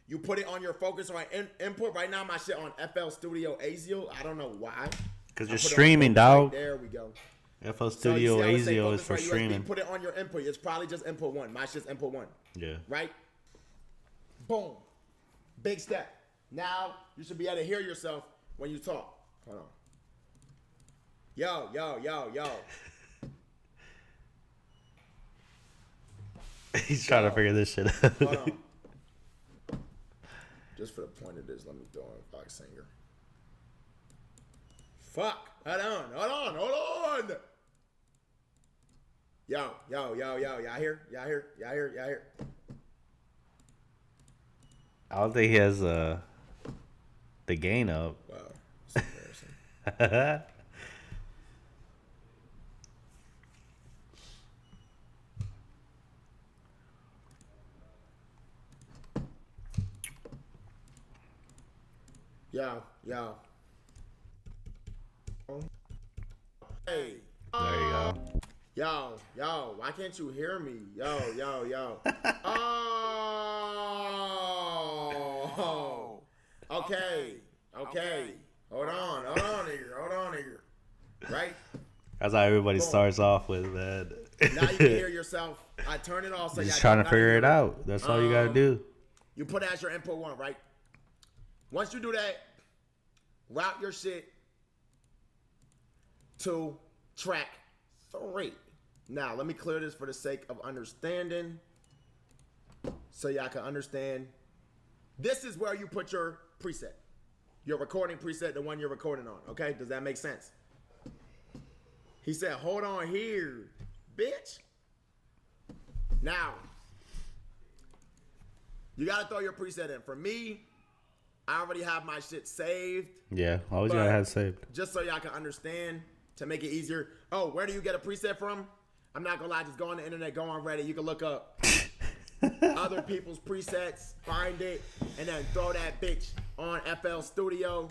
you put it on your Focusrite input. Right now, my shit on FL Studio ASIO. I don't know why. Because you're streaming, dog. There we go. FL Studio ASIO is for streaming. USB, put it on your input. It's probably just input 1. My shit's input 1. Yeah. Right? Boom. Big step. Now, you should be able to hear yourself when you talk. Hold on. Yo, yo, yo, yo. He's trying to figure this shit out. Hold on. Just for the point of this, let me throw in Fox Singer. Fuck. Hold on. Yo. Y'all here? I don't think he has the gain up. Wow. That's embarrassing. Yo. Hey. There you go. Yo, why can't you hear me? Yo. Oh. Okay. Hold on here. Right? That's how everybody starts off with, man. Now you can hear yourself. I turn it off so Just trying to figure it out. That's all you gotta do. You put it as your input 1, right? Once you do that, route your shit to track 3. Now, let me clear this for the sake of understanding so y'all can understand. This is where you put your preset. Your recording preset, the one you're recording on. Okay? Does that make sense? He said, hold on here, bitch. Now, you got to throw your preset in. For me, I already have my shit saved. Yeah, always gotta have it saved. Just so y'all can understand, to make it easier. Oh, where do you get a preset from? I'm not gonna lie, just go on the internet, go on Reddit. You can look up other people's presets, find it, and then throw that bitch on FL Studio.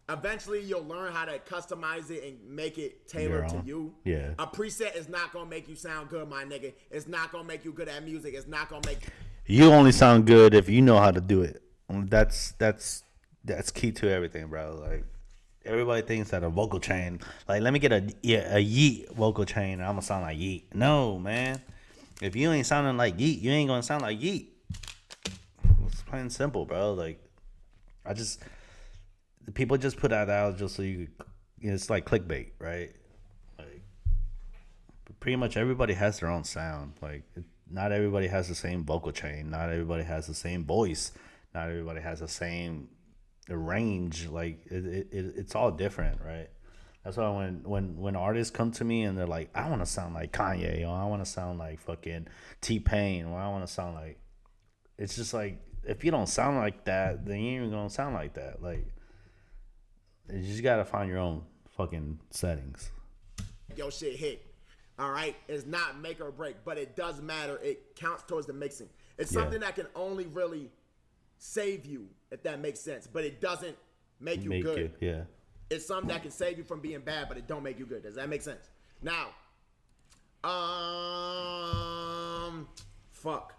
Eventually, you'll learn how to customize it and make it tailored to you. Yeah. A preset is not gonna make you sound good, my nigga. It's not gonna make you good at music. It's not gonna make You only sound good if you know how to do it. That's key to everything, bro. Like, everybody thinks that a vocal chain, like, let me get a yeet vocal chain and I'm gonna sound like yeet. No, man. If you ain't sounding like yeet, you ain't gonna sound like yeet. It's plain and simple, bro. Like, people just put that out just so it's like clickbait, right? Like, pretty much everybody has their own sound. Like, not everybody has the same vocal chain. Not everybody has the same voice. Not everybody has the same range. Like, it's all different, right? That's why when artists come to me and they're like, I want to sound like Kanye, or I want to sound like fucking T-Pain, or I want to sound like, it's just like, if you don't sound like that, then you ain't even gonna sound like that. Like, you just gotta find your own fucking settings. Yo, shit hit. All right, it's not make or break, but it does matter. It counts towards the mixing. It's something that can only really save you, if that makes sense, but it doesn't make you good. Yeah. It's something that can save you from being bad, but it don't make you good. Does that make sense? Now, fuck.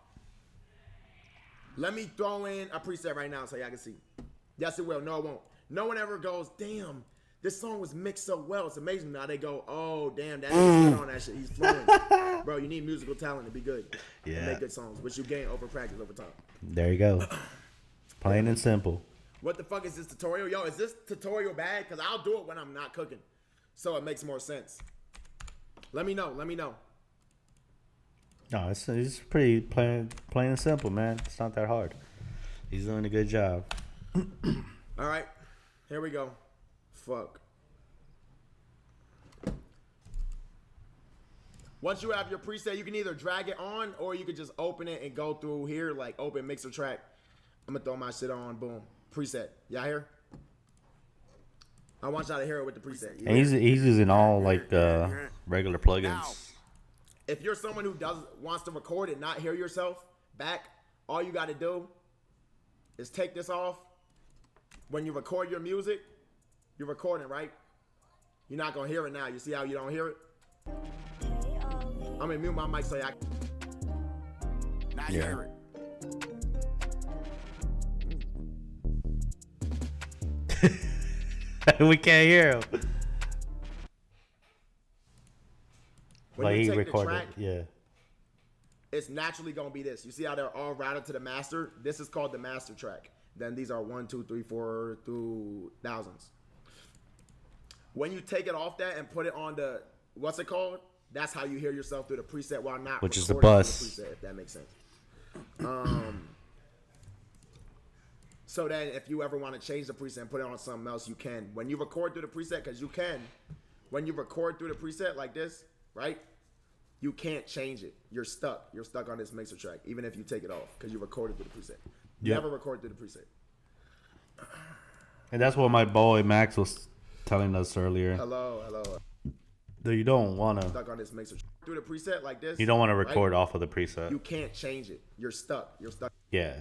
Let me throw in a preset right now so y'all can see. Yes, it will. No, it won't. No one ever goes, damn, this song was mixed so well. It's amazing. Now they go, oh, damn, that nigga's good on that shit. He's flowing. Bro, you need musical talent to be good. Yeah. To make good songs, which you gain over practice over time. There you go. Plain and simple. What the fuck is this tutorial? Yo, is this tutorial bad? Because I'll do it when I'm not cooking. So it makes more sense. Let me know. No, it's pretty plain and simple, man. It's not that hard. He's doing a good job. All right. Here we go. Fuck. Once you have your preset, you can either drag it on or you can just open it and go through here, like open mixer track. I'm gonna throw my shit on, boom. Preset. Y'all hear? I want y'all to hear it with the preset. And he's using all like regular plugins. Now, if you're someone who wants to record and not hear yourself back, all you gotta do is take this off. When you record your music, you're recording, right? You're not gonna hear it now. You see how you don't hear it? I'm gonna mute my mic so y'all. Now you hear it. We can't hear him. When Like, you he take recorded, the track, yeah. it's naturally gonna be this. You see how they're all routed to the master? This is called the master track. Then these are 1, 2, 3, 4 through thousands. When you take it off that and put it on the, what's it called? That's how you hear yourself through the preset while not Which is the recording bus. through the preset, if that makes sense. So then if you ever want to change the preset and put it on something else, you can. When you record through the preset, because you can, when you record through the preset like this, right? You can't change it. You're stuck. You're stuck on this mixer track, even if you take it off, because you recorded through the preset. You Yep. never record through the preset. And that's what my boy Max was telling us earlier. Hello. That you don't want to. Stuck on this mixer. Do the preset like this. You don't want to record right? off of the preset. You can't change it. You're stuck. Yeah.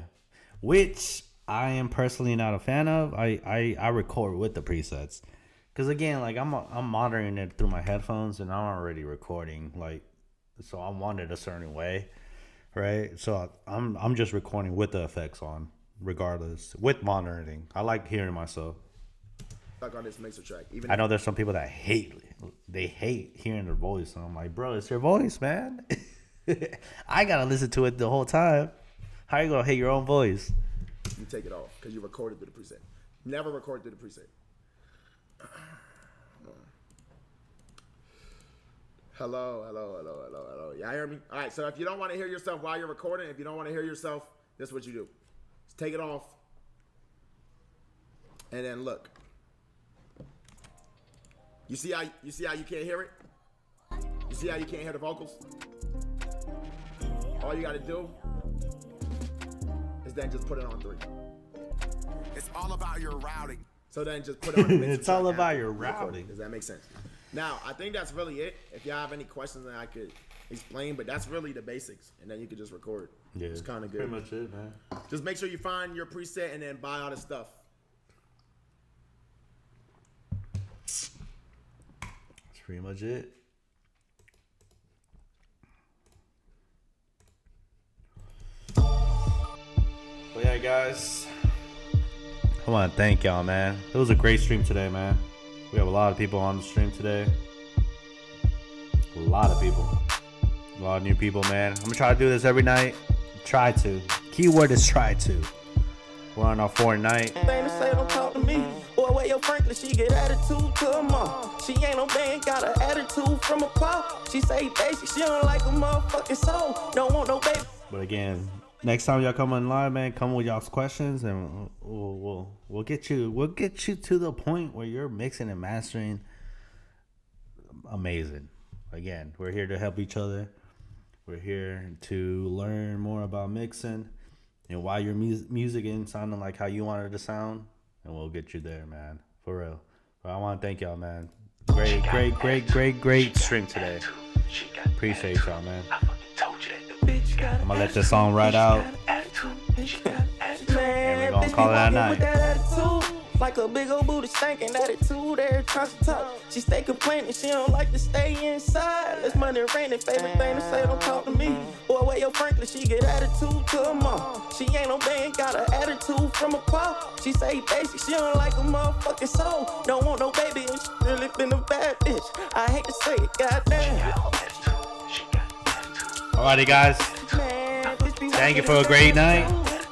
Which I am personally not a fan of. I record with the presets. Because again, like I'm monitoring it through my headphones and I'm already recording. Like, so I want it a certain way. Right? So I'm just recording with the effects on, regardless. With monitoring. I like hearing myself. Stuck on this mixer track. I know there's some people that hate hearing their voice. And I'm like, bro, it's your voice, man. I gotta listen to it the whole time. How you gonna hate your own voice? You take it off because you recorded through the preset. Never record through the preset. Hello. Y'all hear me? All right, so if you don't want to hear yourself while you're recording, if you don't want to hear yourself, this is what you do. Just take it off. And then look. You see how you can't hear it? You see how you can't hear the vocals? All you gotta do is then just put it on 3. It's all about your routing. So then just put it on the mixer It's all track about after your you record routing. it. Does that make sense? Now, I think that's really it. If y'all have any questions that I could explain, but that's really the basics. And then you could just record. Yeah, it's kind of good. Pretty much it, man. Just make sure you find your preset and then buy all the stuff. That's pretty much it. Well, yeah, guys. I want to thank y'all, man. It was a great stream today, man. We have a lot of people on the stream today. A lot of people. A lot of new people, man. I'm going to try to do this every night. Try to. Keyword is try to. We're on our 4th night. Thing to say, don't talk to me. Boy, where your Franklin, she get attitude to her mom. She ain't no band, got an attitude from a pop. She say basic, she don't like a motherfucking soul. Don't want no baby. But again, next time y'all come on live, man, come with y'all's questions and we'll get you to the point where you're mixing and mastering amazing. Again, we're here to help each other. We're here to learn more about mixing and why your music isn't sounding like how you wanted it to sound, and we'll get you there, man. For real. But I want to thank y'all, man. Great stream today. Appreciate y'all, man. I'm gonna let this song ride out. And we're gonna call it a night. Like a big old booty stinking attitude every time she talk. She stay complaining, she don't like to stay inside. It's money raining, favorite thing to say, don't talk to me. Boy, where your Franklin, she get attitude to her mom. She ain't no band, got an attitude from a pop. She say basic, she don't like a motherfucking soul. Don't want no baby, and she really been a bad bitch. I hate to say it, goddamn. Alrighty, guys. Thank you for a great night.